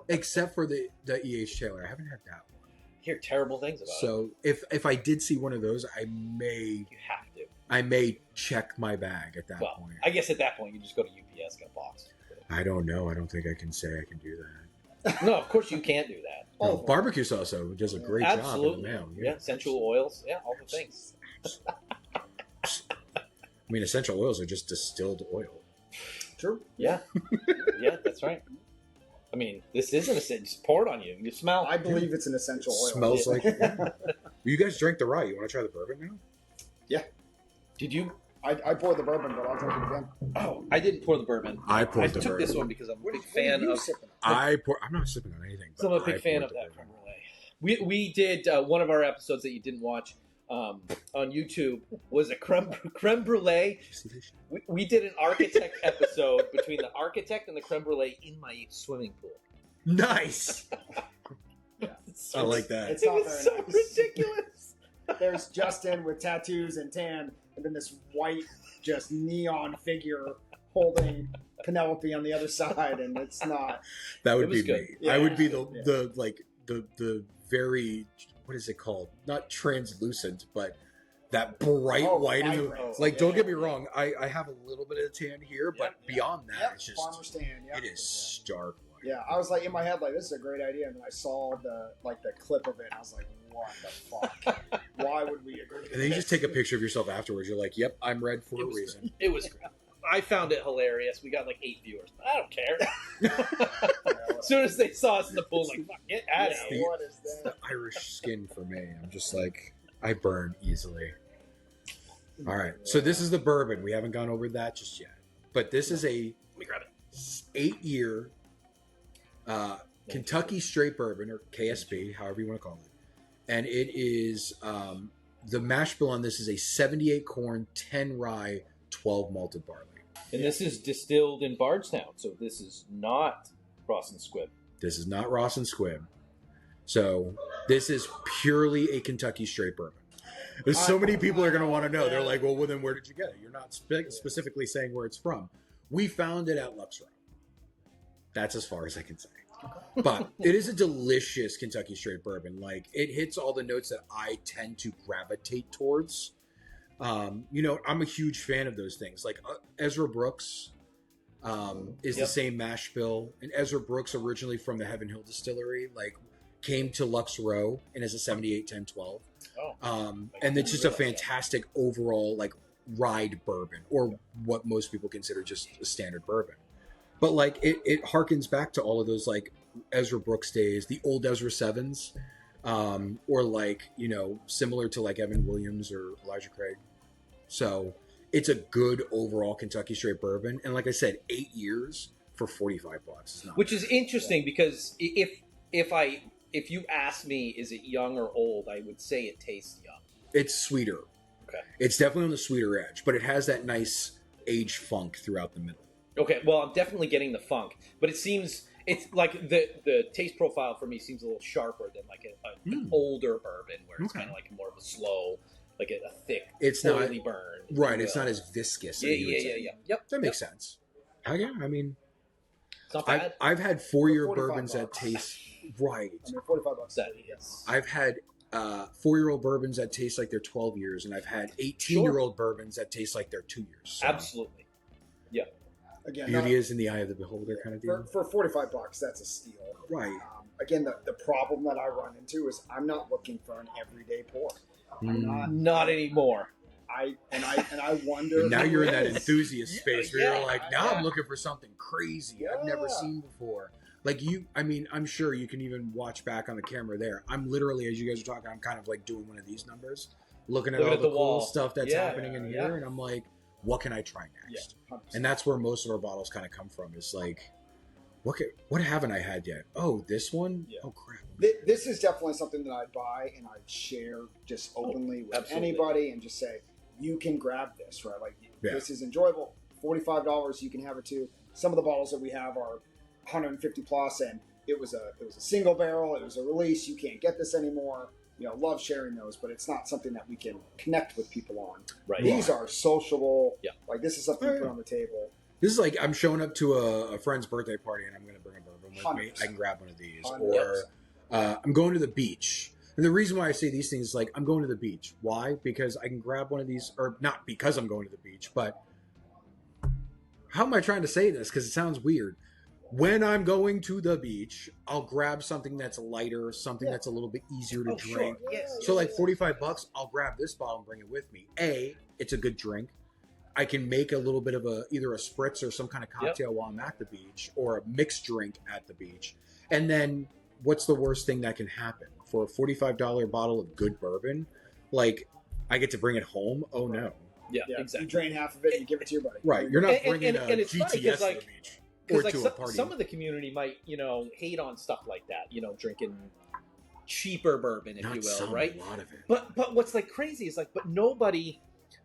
except for the E.H. Taylor. I haven't had that one. Hear terrible things about it. So if I did see one of those, You have to. I may check my bag at that point. I guess at that point you just go to UPS, get a box. I don't know. I don't think I can say I can do that. No, of course you can't do that. No, barbecue sauce though does a great job in the mail. Yeah, essential oils. Yeah, all the things. I mean, essential oils are just distilled oil. True. Yeah. Yeah, that's right. I mean, this isn't a sin. Just pour it on you. You smell. I believe it's an essential oil. Smells like. You guys drank the rye. You want to try the bourbon now? Yeah. Did you? I poured the bourbon, but I'll drink it again. Oh, I didn't pour the bourbon. I poured I the took bourbon. this one because I'm a big What are fan you of. sipping? I'm not sipping on anything. So I'm a big I fan poured of the that bourbon. creme brulee. We did one of our episodes that you didn't watch on YouTube was a creme brulee. We did an architect episode between the architect and the creme brulee in my swimming pool. Nice. Yeah. I like that. It's It not was very so nice. ridiculous. There's Justin with tattoos and tan, and then this white, just neon figure holding Penelope on the other side, and it's not. That It would was be good. me. Yeah. I would be Yeah. the very, what is it called? Not translucent, but that bright Oh, white. vibrant. Like, Yeah. don't get me wrong. I have a little bit of tan here, but Yep. beyond that, Yep, it's just farmer stand. Yep. it is stark white. Yeah, I was like in my head, like this is a great idea, and then I saw the clip of it, and I was like, what the fuck? Why would we agree? And then you just take a picture of yourself afterwards. You're like, "Yep, I'm red for It a was reason." It was. I found it hilarious. We got like 8 viewers, but I don't care. As soon as they saw us in the pool, like, fuck, get out of Yeah, here. what is It's that? the Irish skin for me. I'm just like, I burn easily. All right, so this is the bourbon. We haven't gone over that just yet, but this is a Let me grab it. 8-year Kentucky straight bourbon, or KSB, however you want to call it, and it is the mash bill on this is a 78 corn, 10 rye, 12 malted barley. And this is distilled in Bardstown, so this is not Ross and Squib. This is not Ross and Squib. So this is purely a Kentucky straight bourbon. There's so many people are going to want to know. They're like, well, then where did you get it? You're not specifically saying where it's from. We found it at LUXCo. That's as far as I can say. But it is a delicious Kentucky straight bourbon. Like, it hits all the notes that I tend to gravitate towards. You know, I'm a huge fan of those things. Like Ezra Brooks is the same mash bill, and Ezra Brooks, originally from the Heaven Hill Distillery, like came to LUXCo and is a 78, 10, 12. And it's just a fantastic overall like ride bourbon, or what most people consider just a standard bourbon. But like it harkens back to all of those like Ezra Brooks days, the old Ezra Sevens, or like, you know, similar to like Evan Williams or Elijah Craig. So it's a good overall Kentucky straight bourbon, and like I said, 8 years for $45. Is not Which bad. is interesting because if you ask me, is it young or old, I would say it tastes young. It's sweeter. Okay. It's definitely on the sweeter edge, but it has that nice aged funk throughout the middle. Okay, well, I'm definitely getting the funk, but it's like the taste profile for me seems a little sharper than like an older bourbon, where it's Okay. kind of like more of a slow, like a thick, It's not oily burn. if right. you It's will. not as viscous. Yeah, as you would say. Yep. That makes sense. Oh yeah, I mean, It's not bad. I've had 4-year $45. bourbons that taste right. I mean, $45. That is. I've had 4-year-old bourbons that taste like they're 12 years, and I've had 18-year-old bourbons that taste like they're 2 years. So Absolutely. Again, beauty is in the eye of the beholder, kind of deal. for $45, that's a steal. Right. Again, the problem that I run into is I'm not looking for an everyday pour. I'm not. Not anymore. I wonder. And now who you're in that is. enthusiast space where Yeah, you're like, now yeah. I'm looking for something crazy I've never Yeah. seen before. Like you, I mean, I'm sure you can even watch back on the camera there. I'm literally, as you guys are talking, I'm kind of like doing one of these numbers, looking at Looking all at the the cool wall. stuff that's Yeah, happening in yeah. here, and I'm like, what can I try next? Yeah, 100%. And that's where most of our bottles kind of come from. Is like, what haven't I had yet? Oh, this one? Yeah. Oh crap. This is definitely something that I'd buy and I'd share just openly with absolutely. anybody and just say, you can grab this, right? Like, Yeah. this is enjoyable. $45, you can have it too. Some of the bottles that we have are 150 plus, and it was a single barrel. It was a release. You can't get this anymore. You know, love sharing those, but it's not something that we can connect with people on. Right. These are sociable. Yeah. Like, this is something you put on the table. This is like I'm showing up to a friend's birthday party and I'm going to bring a bourbon with me. 100%. I can grab one of these. 100%. Or I'm going to the beach. And the reason why I say these things is like I'm going to the beach. Why? Because I can grab one of these, or not because I'm going to the beach, but how am I trying to say this? Because it sounds weird. When I'm going to the beach, I'll grab something that's lighter, something that's a little bit easier to drink. Yes. So like $45, I'll grab this bottle and bring it with me. A, it's a good drink. I can make a little bit of either a spritz or some kind of cocktail while I'm at the beach, or a mixed drink at the beach. And then what's the worst thing that can happen? For a $45 bottle of good bourbon, like, I get to bring it home? Oh, no. Yeah, exactly. You drain half of it and you give it to your buddy. Right. You're not bringing a it's GTS funny 'cause, to like, the beach. Because Or like to a party. some of the community might, hate on stuff like that, drinking cheaper bourbon, if Not you will, some, right? a lot of it. But what's like crazy is like, but nobody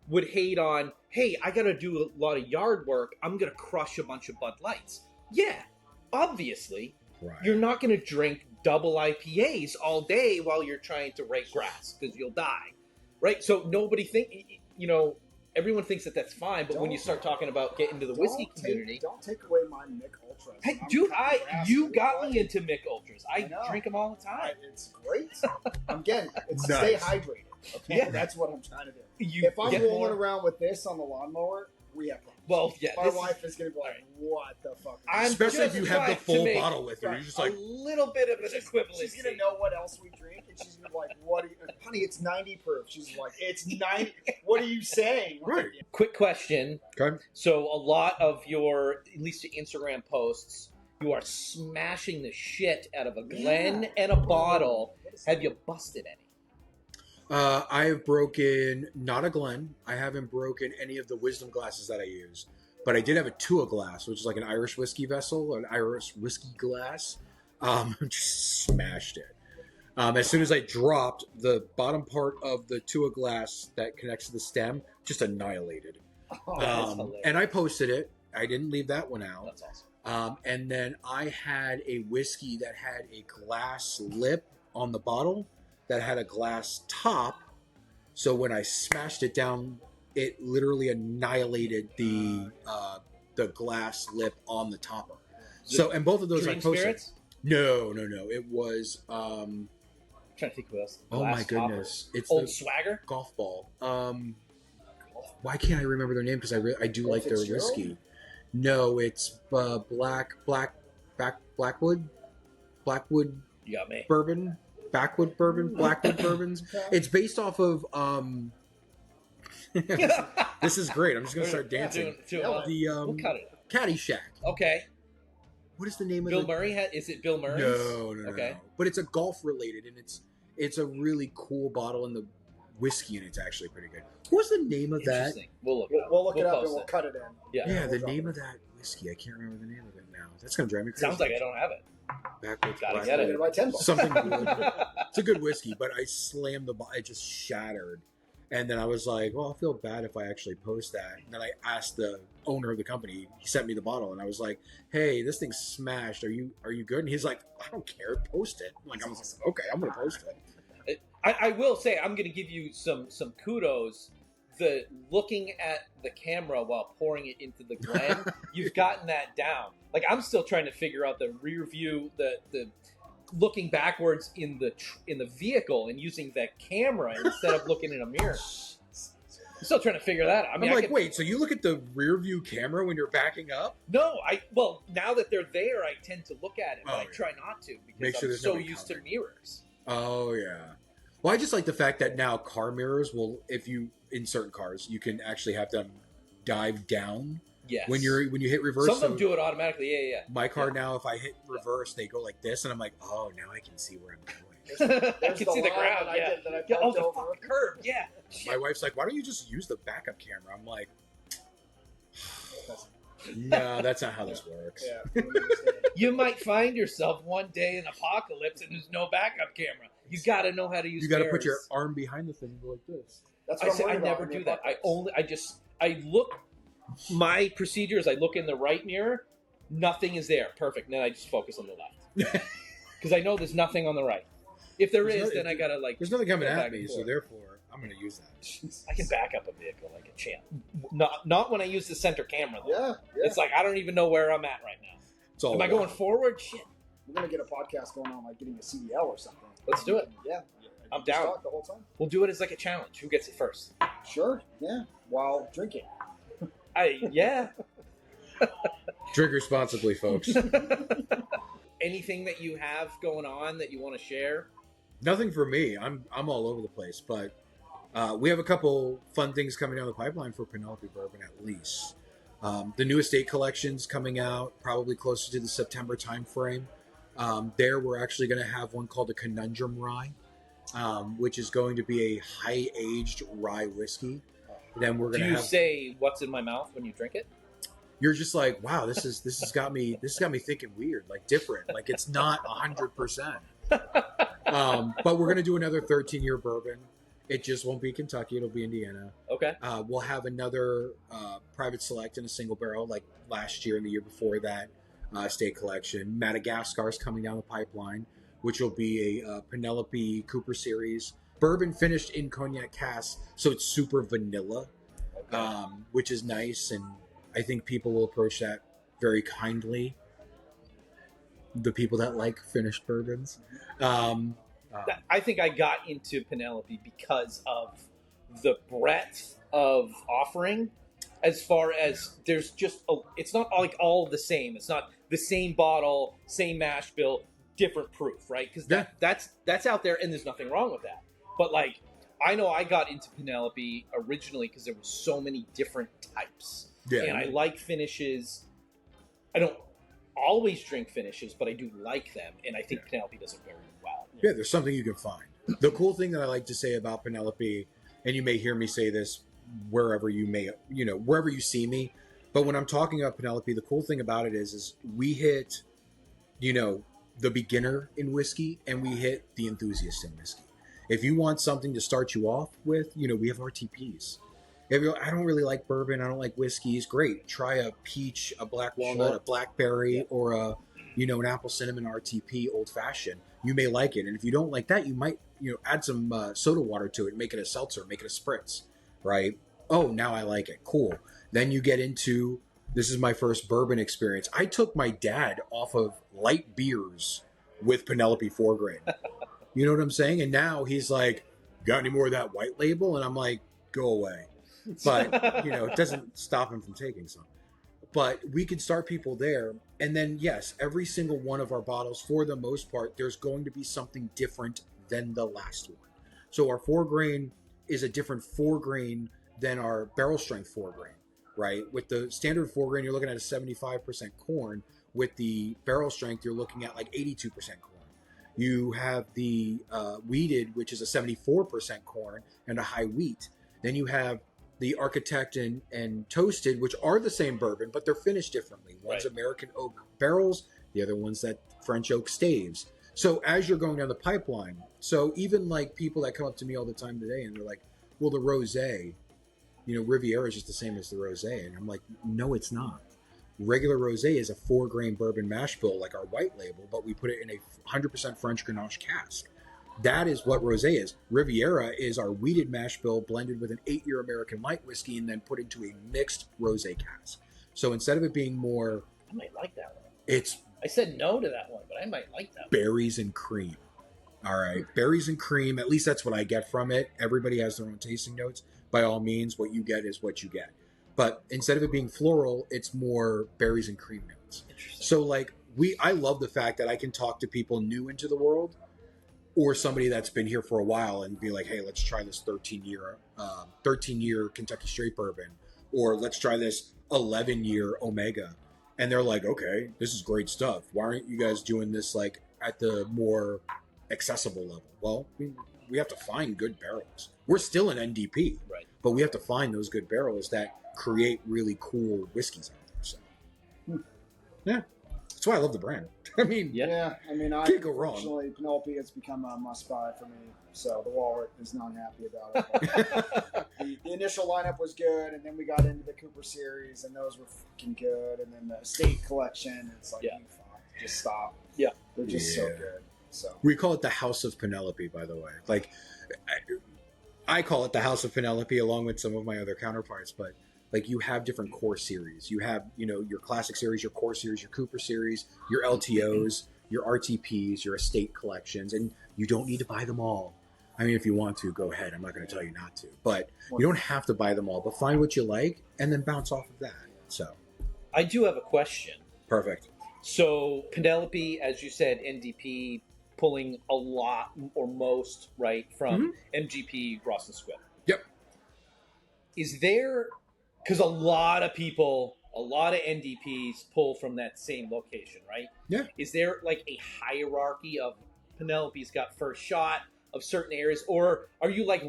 would hate on, hey, I got to do a lot of yard work. I'm going to crush a bunch of Bud Lights. Yeah, obviously, Right. you're not going to drink double IPAs all day while you're trying to rake grass because you'll die, right? So nobody everyone thinks that that's fine, but when you start talking about getting into the whiskey community, don't take away my Mick Ultras. hey, dude, you got me into Mick Ultras. I know. drink them all the time. It's great. Again, it's Nice. stay hydrated. Okay, Yeah. that's what I'm trying to do. You If I'm get rolling more- around with this on the lawnmower, we have problems. Well, yeah, my this- wife is going to be like, Alright. "What the fuck?" I'm Especially if just you have the trying to full make bottle with you. You're just a like, little bit of an equivalent. She's going to know what else we drink, and she's going to be like, "What, honey? It's 90 proof." She's like, "It's 90. What are you saying?" Right. Quick question. okay. So a lot of your, at least your Instagram posts, you are smashing the shit out of a Glen and a bottle. Have you busted any? I have broken, not a Glen. I haven't broken any of the wisdom glasses that I use. But I did have a Tua glass, which is like an Irish whiskey vessel, an Irish whiskey glass. Just smashed it. As soon as I dropped, the bottom part of the Tua glass that connects to the stem just annihilated. Oh, That's hilarious. And I posted it. I didn't leave that one out. That's awesome. And then I had a whiskey that had a glass lip on the bottle that had a glass top. So when I smashed it down, it literally annihilated the glass lip on the topper. So, and both of those Dream I posted. Spirits? No. It was, I'm trying to think who else. oh Glass my goodness. topper. It's Old the Swagger? golf ball. Why can't I remember their name? Because I do like their Fitzgerald? whiskey. No, it's Blackwood You got me. bourbon, Backwood bourbon, Blackwood bourbons. It's based off of this is great. I'm just gonna start dancing. The We'll cut it. Caddyshack. Okay. What is the name Bill of it? Murray? Is it Bill Murray's? No. Okay. But it's a golf related, and it's a really cool bottle, and the whiskey in it's actually pretty good. What's the name of that? Interesting. We'll look it up. We'll look it up and post we'll it. cut it in. Yeah. Yeah, we'll the drop name it. of that whiskey. I can't remember the name of it now. That's gonna drive me crazy. Sounds like I don't have it. Backwards. Gotta Black- get Get it. it by $10. Something good. It's a good whiskey, but I slammed the bottle. It just shattered. And then I was like, well, I'll feel bad if I actually post that. And then I asked the owner of the company. He sent me the bottle, and I was like, hey, this thing's smashed. Are you good? And he's like, I don't care. Post it. I'm like, okay, I'm going to post it. I will say I'm going to give you some kudos. The looking at the camera while pouring it into the Glen, you've gotten that down. Like I'm still trying to figure out the rear view, the looking backwards in the vehicle and using that camera instead of looking in a mirror. I'm still trying to figure that out. I mean, I'm like, wait, so you look at the rear view camera when you're backing up? No, well, now that they're there, I tend to look at it, but Oh, I yeah. try not to because Make sure I'm there's so nobody used coming. to mirrors. Oh, yeah. Well, I just like the fact that now car mirrors will, if you, in certain cars, you can actually have them dive down Yes. when you hit reverse. Some of them So do it automatically. Yeah, my car now, if I hit reverse, they go like this, and I'm like, oh, now I can see where I'm going. yeah. I There's can see the line ground. that I Yeah. did that I Yeah, oh, parked the over. fucking curb. Yeah. My wife's like, why don't you just use the backup camera? I'm like, no, that's not how this works. Yeah, we understand. You might find yourself one day in apocalypse and there's no backup camera. You got to know how to use. You got to put mirrors. your arm behind the thing and go like this. That's I what I'm say I worried about never when do you're that. apocalypse. I look. My procedure is I look in the right mirror. Nothing is there. Perfect. And then I just focus on the left because I know there's nothing on the right. If there There's is, no- then I gotta like. There's nothing coming go at back me, and so forth. therefore I'm going to use that. I can back up a vehicle like a champ. Not when I use the center camera though. Yeah, yeah. It's like I don't even know where I'm at right now. It's all Am I about- going forward? Shit. We're gonna get a podcast going on, like getting a CDL or something. Let's do it. Yeah, I'm Just down. talk the whole time. We'll do it as like a challenge. Who gets it first? Sure. Yeah, while drinking. Yeah. Drink responsibly, folks. Anything that you have going on that you want to share? Nothing for me. I'm all over the place, but We have a couple fun things coming down the pipeline for Penelope Bourbon, at least. The new estate collection's coming out probably closer to the September timeframe. There, we're actually going to have one called the Conundrum Rye, which is going to be a high-aged rye whiskey. Then we're going to have. Do you say "What's in my mouth" when you drink it? You're just like, wow, this has got me thinking weird, like different, like it's not 100%. But we're going to do another 13-year bourbon. It just won't be Kentucky. It'll be Indiana. Okay. We'll have another private select in a single barrel like last year and the year before that state collection. Madagascar's coming down the pipeline, which will be a Penelope Cooper series. Bourbon finished in cognac cask, so it's super vanilla, which is nice. And I think people will approach that very kindly. The people that like finished bourbons. I think I got into Penelope because of the breadth of offering. As far as there's just, it's not like all the same. It's not the same bottle, same mash bill, different proof, right? Because that's out there, and there's nothing wrong with that. But like, I know I got into Penelope originally because there were so many different types, and I like finishes. I don't always drink finishes, but I do like them, and I think Penelope does it very well. Yeah, there's something you can find. The cool thing that I like to say about Penelope, and you may hear me say this wherever you may, wherever you see me, but when I'm talking about Penelope, the cool thing about it is we hit, the beginner in whiskey, and we hit the enthusiast in whiskey. If you want something to start you off with, we have RTPs. If you're, I don't really like bourbon, I don't like whiskeys, great. Try a peach, a black walnut, a blackberry, or an apple cinnamon RTP old fashioned. You may like it. And if you don't like that, you might, add some soda water to it, make it a seltzer, make it a spritz, right? Oh, now I like it. Cool. Then you get into, this is my first bourbon experience. I took my dad off of light beers with Penelope 4 grain. You know what I'm saying? And now he's like, got any more of that white label? And I'm like, go away. But, it doesn't stop him from taking some. But we could start people there. And then, yes, every single one of our bottles, for the most part, there's going to be something different than the last one. So our 4 grain is a different 4 grain than our barrel strength 4 grain, right? With the standard 4 grain, you're looking at a 75% corn. With the barrel strength, you're looking at like 82% corn. You have the wheated, which is a 74% corn and a high wheat. Then you have the Architect and Toasted, which are the same bourbon, but they're finished differently. One's American oak barrels, the other one's that French oak staves. So as you're going down the pipeline, so even like people that come up to me all the time today and they're like, well, the rosé, Riviera is just the same as the rosé. And I'm like, no, it's not. Regular rosé is a 4 grain bourbon mash bill, like our white label, but we put it in a 100% French Grenache cask. That is what rosé is. Riviera is our wheated mash bill blended with an 8-year American light whiskey and then put into a mixed rosé cask. So instead of it being more, I might like that one. I said no to that one, but I might like that one. Berries and cream. All right, berries and cream. At least that's what I get from it. Everybody has their own tasting notes. By all means, what you get is what you get. But instead of it being floral, it's more berries and cream notes. So I love the fact that I can talk to people new into the world, or somebody that's been here for a while and be like, hey, let's try this 13-year Kentucky Straight Bourbon, or let's try this 11-year Omega. And they're like, okay, this is great stuff. Why aren't you guys doing this like at the more accessible level? Well, we have to find good barrels. We're still an NDP, right? But we have to find those good barrels that create really cool whiskeys out there. So, yeah, that's why I love the brand. I mean, can't go wrong. Unfortunately, Penelope has become a must-buy for me, so the wallet is not happy about it. The initial lineup was good, and then we got into the Cooper series, and those were freaking good, and then the estate collection, it's like, just stop. Yeah. They're just so good. So we call it the House of Penelope, by the way. Like, I call it the House of Penelope along with some of my other counterparts, but like you have different core series. You have, your classic series, your core series, your Cooper series, your LTOs, your RTPs, your estate collections, and you don't need to buy them all. I mean, if you want to, go ahead. I'm not going to tell you not to, but you don't have to buy them all, but find what you like and then bounce off of that. So I do have a question. Perfect. So Penelope, as you said, NDP pulling a lot or most, right, from MGP, Ross and Squib. is there, because a lot of people, a lot of NDPs pull from that same location, right? Yeah. Is there like a hierarchy of Penelope's got first shot of certain areas, or are you like,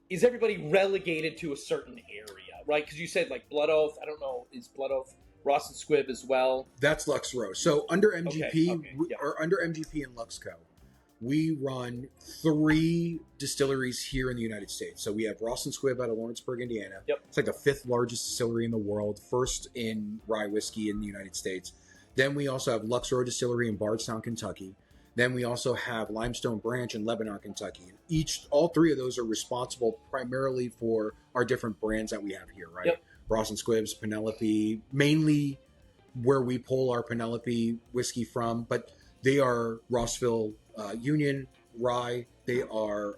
is everybody relegated to a certain area, right? Because you said like Blood Oath, I don't know, is Blood Oath Ross and Squib as well? That's LUXCo. So under MGP, Okay, yeah. or under MGP and LUXCo, we run 3 distilleries here in the United States. So we have Ross and Squib out of Lawrenceburg, Indiana. Yep. It's like the 5th largest distillery in the world, first in rye whiskey in the United States. Then we also have LUXCo Distillery in Bardstown, Kentucky. Then we also have Limestone Branch in Lebanon, Kentucky. All 3 of those are responsible primarily for our different brands that we have here, right? Yep. Ross and Squib's, Penelope, mainly where we pull our Penelope whiskey from, but they are Rossville Union Rye. They are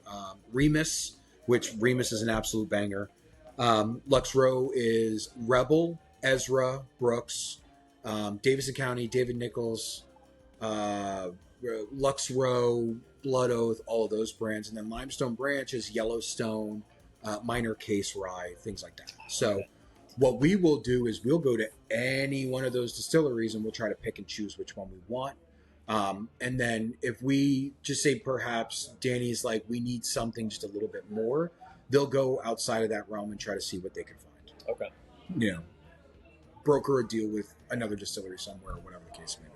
Remus, which Remus is an absolute banger. LUXCo is Rebel, Ezra, Brooks, Davidson County, David Nichols, LUXCo, Blood Oath, all of those brands. And then Limestone Branch is Yellowstone, Minor Case Rye, things like that. So what we will do is we'll go to any one of those distilleries and we'll try to pick and choose which one we want. And then if we just say perhaps Danny's like, we need something just a little bit more, they'll go outside of that realm and try to see what they can find. Okay. You know, broker a deal with another distillery somewhere, whatever the case may be.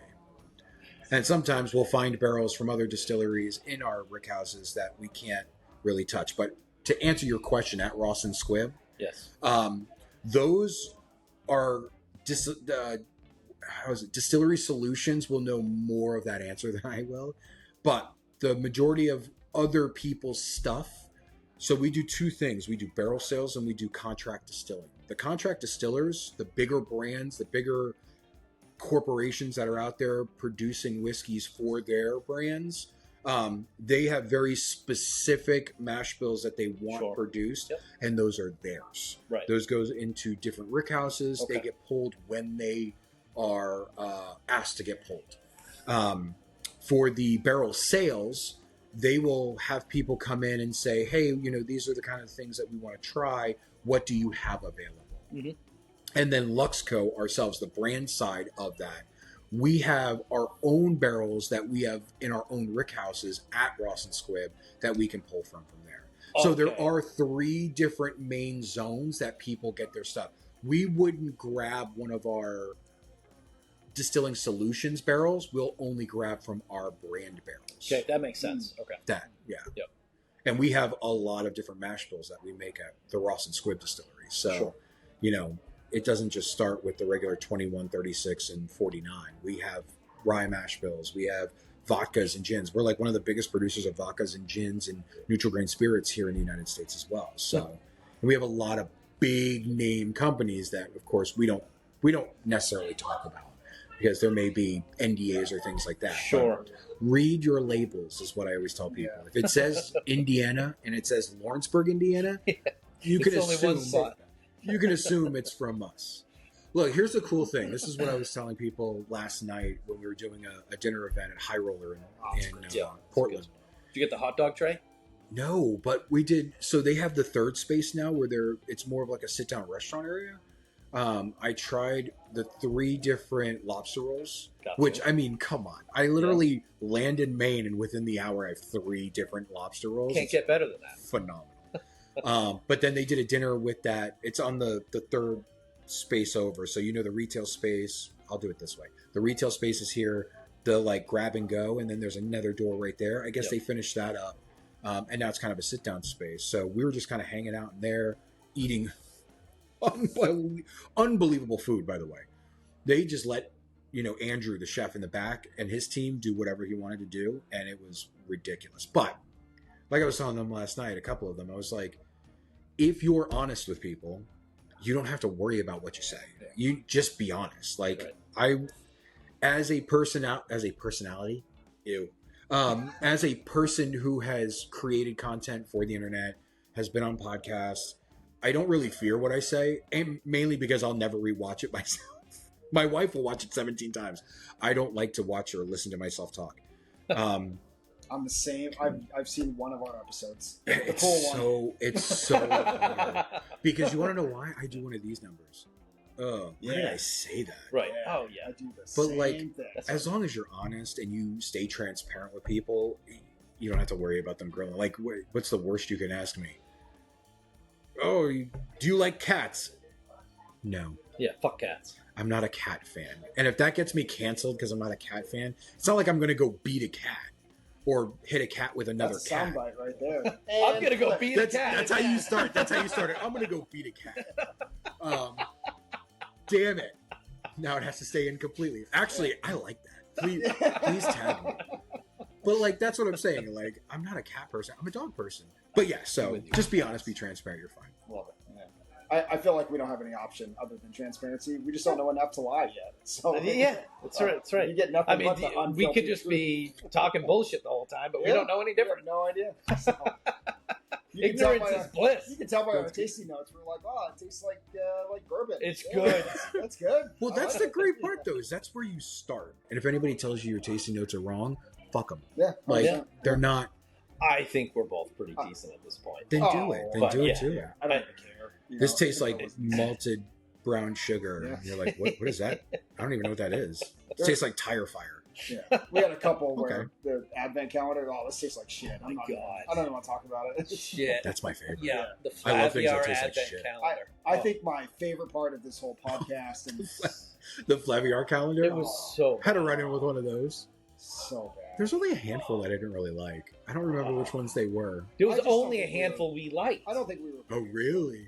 And sometimes we'll find barrels from other distilleries in our rickhouses that we can't really touch. But to answer your question at Ross and Squib, yes, those are Distillery Solutions will know more of that answer than I will, but the majority of other people's stuff. So we do 2 things: we do barrel sales and we do contract distilling. The contract distillers, the bigger brands, the bigger corporations that are out there producing whiskeys for their brands, they have very specific mash bills that they want produced, and those are theirs. Right. Those goes into different rickhouses. Okay. They get pulled when they are asked to get pulled. For the barrel sales, they will have people come in and say, hey, you know, these are the kind of things that we want to try. What do you have available? Mm-hmm. And then LUXCo, ourselves, the brand side of that, we have our own barrels that we have in our own rickhouses at Ross and Squib that we can pull from there. Okay. So there are 3 different main zones that people get their stuff. We wouldn't grab one of our Distilling Solutions barrels. We'll only grab from our brand barrels. Okay, that makes sense. Okay. Yeah. Yep. And we have a lot of different mash bills that we make at the Ross and Squib distillery. So, you know, it doesn't just start with the regular 21, 36, and 49. We have rye mash bills. We have vodkas and gins. We're like one of the biggest producers of vodkas and gins and neutral grain spirits here in the United States as well. So and we have a lot of big name companies that, of course, we don't necessarily talk about because there may be NDAs or things like that. Sure. But read your labels is what I always tell people. If it says Indiana and it says Lawrenceburg, Indiana, you can assume it's from us. Look, here's the cool thing. This is what I was telling people last night when we were doing a dinner event at High Roller in Portland. Did you get the hot dog tray? No, but we did. So they have the 3rd space now where it's more of like a sit-down restaurant area. I tried the 3 different lobster rolls, which, I mean, come on. I literally land in Maine and within the hour I have 3 different lobster rolls. Can't get better than that. Phenomenal. But then they did a dinner with that. It's on the 3rd space over. So, you know, the retail space, I'll do it this way. The retail space is here, the like grab and go, and then there's another door right there. I guess they finished that up. And now it's kind of a sit down space. So we were just kind of hanging out in there, eating unbelievable food, by the way. They just let, you know, Andrew, the chef in the back, and his team do whatever he wanted to do. And it was ridiculous. But like I was telling them last night, a couple of them, I was like, if you're honest with people, you don't have to worry about what you say. You just be honest. Like as a personality, as a person who has created content for the internet, has been on podcasts, I don't really fear what I say, and mainly because I'll never rewatch it myself. My wife will watch it 17 times. I don't like to watch or listen to myself talk. I'm the same. I've seen one of our episodes. The It's full one. it's so hard. Because you want to know why I do one of these numbers? Oh, why did Yeah. I say that? Right. Yeah, Oh, yeah. I do the But, same like, thing. As long as you're honest and you stay transparent with people, you don't have to worry about them grilling. Like, what's the worst you can ask me? Oh, do you like cats? No, Yeah, fuck cats. I'm not a cat fan. And if that gets me canceled because I'm not a cat fan, it's not like I'm going to go beat a cat or hit a cat with another That's a cat. soundbite right there. I'm going to go beat a That's, cat. that's how you start. That's how you start it. I'm going to go beat a cat. Damn it. Now it has to stay in completely. Actually, I like that. Please tag me. But, like, that's what I'm saying. Like, I'm not a cat person. I'm a dog person. But, yeah, so just be honest, be transparent. You're fine. Love it. Yeah. I feel like we don't have any option other than transparency. We just don't know enough to lie yet. So Yeah, that's right. That's right. You get nothing I mean, but the we unfiltered could just truth. be talking bullshit the whole time, but we Yeah. don't know any We have different. no idea. So, you can tell Ignorance by is our- bliss. You can tell by our tasting notes. We're like, oh, it tastes like bourbon. It's Yeah, good. That's good. Well, I that's like the it. great part, though, is that's where you start. And if anybody tells you your tasting notes are wrong, fuck them. Yeah. Like, Yeah. they're not. I think we're both pretty decent at this point. Then Oh, do it. Then but do yeah. it too. Yeah, I don't even care. You This know, tastes it's like always- malted brown sugar. Yeah. And you're like, what is that? I don't even know what that is. It There- tastes like tire fire. Yeah, we had a couple Okay. where the advent calendar. Oh, this tastes like shit. My God. I don't even want to talk about it. Shit. That's my favorite. Yeah, the I love things that Flaviar taste like Advent shit. calendar. I Oh, think my favorite part of this whole podcast and The Flaviar calendar. it was so Had to run in with one of those. so bad. There's only a handful that I didn't really like. I don't remember which ones they were. There was I just don't only a think we were- handful we liked. I don't think we were. Oh, really?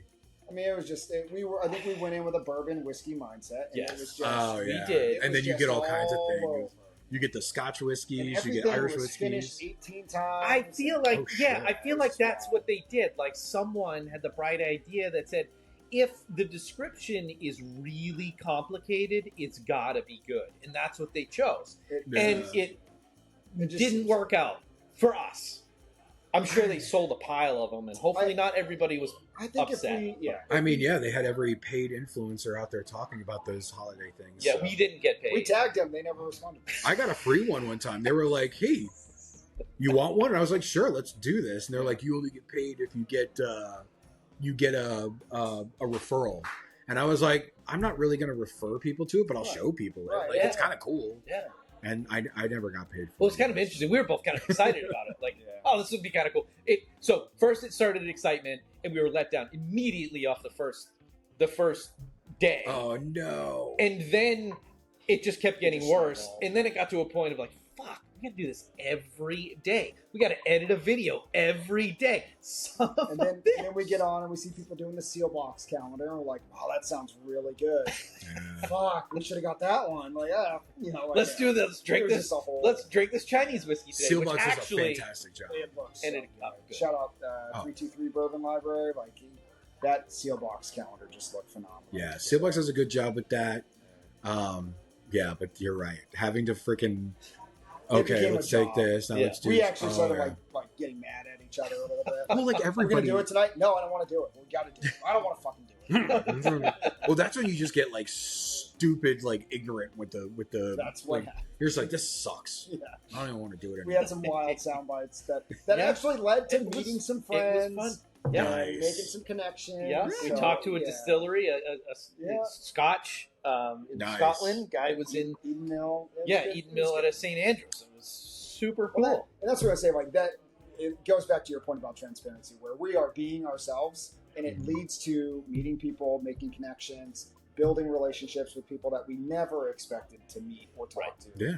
I mean, it was just we were. I think we went in with a bourbon whiskey mindset. And Yes. It was just, Oh, we yeah. did. it And was then you just get all kinds of all things. over. You get the Scotch And whiskeys, you everything get Irish was whiskeys. finished 18 times. I feel like, Oh, yeah, shit. I feel like that's what they did. Like someone had the bright idea that said, if the description is really complicated, it's gotta be good, and that's what they chose. And it just- didn't work out for us. I'm sure they sold a pile of them, and hopefully not everybody was. I think upset. if we, yeah, I mean, yeah, they had every paid influencer out there talking about those holiday things. Yeah, so. we didn't get paid. we tagged them. They never responded. I got a free one time. They were like, "Hey, you want one?" And I was like, "Sure, let's do this." And they're like, "You only get paid if you get a referral." And I was like, "I'm not really going to refer people to it, but I'll Right. show people it. Right, Like, yeah. it's kind of cool." Yeah. And I never got paid for it. Well, it's kind of interesting. We were both kind of excited about it. Like, Yeah. oh, this would be kind of cool. So first it started excitement, and we were let down immediately off the first day. Oh no! And then it just kept getting just worse. snowballed. And then it got to a point of like, fuck, we gotta do this every day. We gotta edit a video every day. Son of And a then, bitch. and then we get on and we see people doing the seal box calendar, and we're like, "Wow, that sounds really good." Yeah. Fuck, we should have got that one. Like, yeah, you know. Like, Let's do this. It Drink was this. just a whole- Let's drink this Chinese whiskey today. Sealbox which does a actually, fantastic job. It looks And so it got good. Shout out Oh. 323 Bourbon Library. Like that seal box calendar just looked phenomenal. Yeah, Sealbox does a good job with that. Yeah, but you're right. Having to freaking okay, became a let's take job. this. Now Yeah. let's do. We actually started yeah. like getting mad at each other a little bit. Well, like We're gonna everybody. do it tonight. No, I don't want to do it. We got to do it. I don't want to fucking do it. Well, that's when you just get like stupid, like ignorant with the. That's what like, you're just like, this sucks. Yeah. I don't even want to do it anymore. We had some wild sound bites that Yeah. actually led to It was- meeting some it was friends. fun. Yeah. Nice. Making some connections. Yeah, we So, talked to a yeah. distillery, a Yeah. Scotch in Nice. Scotland. Guy was in Eden Mill. It was yeah good. Eden It was Mill good. at a St Andrews. It was super Well, cool. and that's what I say. Like that, it goes back to your point about transparency, where we are being ourselves, and it leads to meeting people, making connections, building relationships with people that we never expected to meet or talk Right. to. Yeah.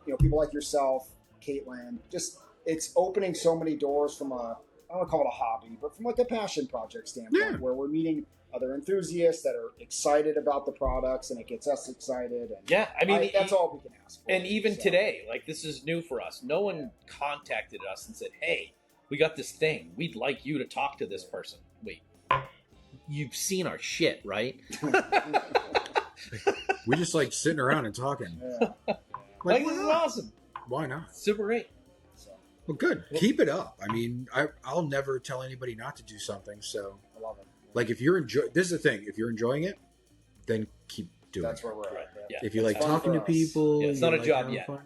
You know, people like yourself, Caitlin. Just it's opening so many doors from a I don't want to call it a hobby, but from like a passion project standpoint, Yeah. where we're meeting other enthusiasts that are excited about the products, and it gets us excited. And Yeah, I mean, that's all we can ask for. and even So, today, like this is new for us. No one contacted us and said, "Hey, we got this thing. We'd like you to talk to this person." Wait, you've seen our shit, right? We just like sitting around and talking. Yeah. Like why this is not? awesome. Why not? Super great. So Well, good. Keep it up. I mean, I'll never tell anybody not to do something. So, I love it. like, if you're this is the thing. If you're enjoying it, then keep doing That's it. where we're Right. at. Yeah. If you like Fun talking for to us. people, Yeah, it's you not a like job having yet. fun.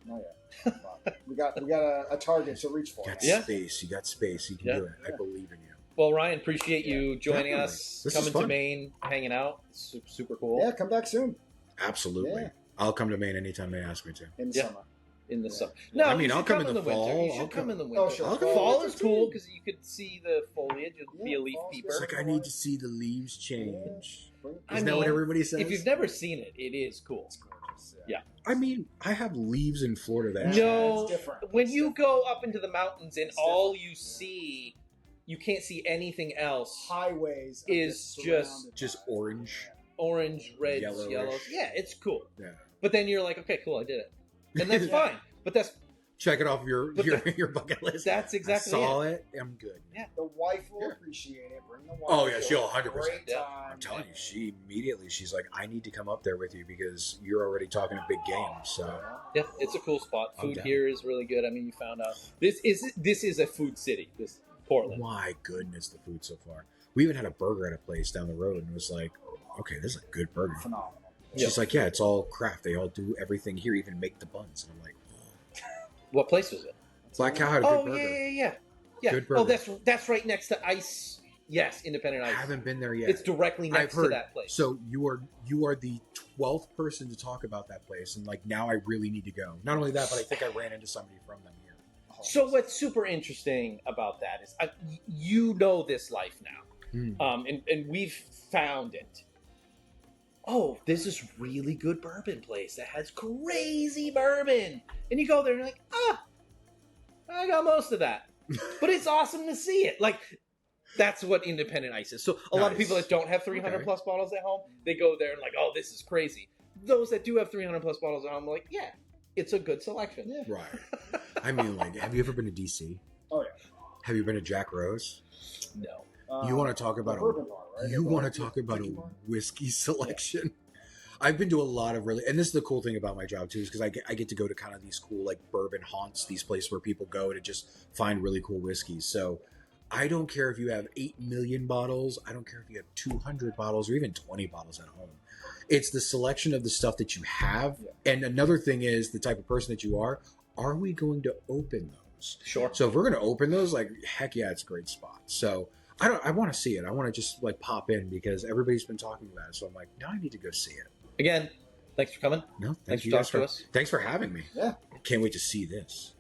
Not yet. We got a target to reach for. You got Yeah. space. You got space. You can do it. I believe in you. Well, Ryan, appreciate you joining Definitely. us, This is coming to fun. Maine, hanging out. Super cool. Yeah, come back soon Absolutely. Yeah. I'll come to Maine anytime they ask me to. in the Yeah. summer. In the Yeah. summer. No, I mean, you I'll should come in the winter. fall. You should I'll come in the Oh, winter. sure. I'll come Fall in is the cool winter, because you could see the foliage. You'll be a leaf fall's peeper. It's like I need to see the leaves change. I Isn't that what mean, everybody says? If you've never seen it, it is cool. It's gorgeous. Yeah. I mean, I have leaves in Florida that No, It's different. when It's you different. go up into the mountains and It's all different. you see, you can't see anything else. Highways are is surrounded just by- orange. Orange, reds, Yellowish. yellows. Yeah, it's cool. Yeah. But then you're like, okay, cool, I did it, and that's Yeah. fine. But that's Check it off your But your bucket list. exactly I saw it. it. I'm good. The wife will Yeah. appreciate it. Bring the wife. Oh, yeah, she'll It'll be a 100%. Great Yeah. time. I'm telling you, she's like, I need to come up there with you because you're already talking a big game. So Yeah, it's a cool spot. I'm Food down. here is really good. I mean, you found out this is a food city. This Portland. my goodness, the food so far. We even had a burger at a place down the road, and it was like, okay, this is a good burger. Phenomenal. She's like, yeah, it's all craft. They all do everything here, even make the buns. And I'm like, What place was it? Black Cow had a Oh good burger. yeah. Good Oh, burger. that's right next to Ice. Yes, Independent I Ice. haven't been there yet. It's directly next I've heard. to that place. So you are the 12th person to talk about that place, and like now I really need to go. Not only that, but I think I ran into somebody from them here. So what's super interesting about that is you know this life now, and we've found it. Oh, this is really good bourbon place that has crazy bourbon, and you go there and you're like, I got most of that, but it's awesome to see it. Like that's what Independent Ice is. So a lot of people Nice. that don't have 300 Okay. plus bottles at home, they go there and like, oh, this is crazy. Those that do have 300 plus bottles at home, are like, yeah, it's a good selection. Yeah. Right. I mean, like, have you ever been to DC? Oh yeah. Have you been to Jack Rose? No. You want to talk the about bourbon bar, right? you The want bar- to talk about a tiki bar? whiskey selection? I've been to a lot of really, and this is the cool thing about my job too, is because I get to go to kind of these cool like bourbon haunts, these places where people go to just find really cool whiskeys. So I don't care if you have 8 million bottles. I don't care if you have 200 bottles or even 20 bottles at home. It's the selection of the stuff that you have. Yeah. And another thing is the type of person that you are we going to open those? Sure. So if we're going to open those, like, heck yeah, it's a great spot. So I want to see it. I want to just like pop in because everybody's been talking about it. So I'm like, now I need to go see it. Again, thanks for coming. No, Thanks thank for you guys talking to us. Thanks for having me. Yeah. Can't wait to see this.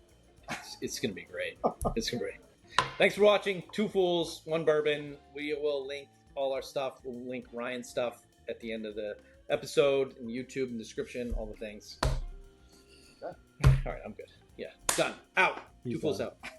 It's going to be great. It's going to be great. Thanks for watching. Two Fools, One Bourbon. We will link all our stuff. We'll link Ryan's stuff at the end of the episode and YouTube and description, all the things. Okay. All right, I'm good. Yeah, done. Out. He's Two Fools done. out.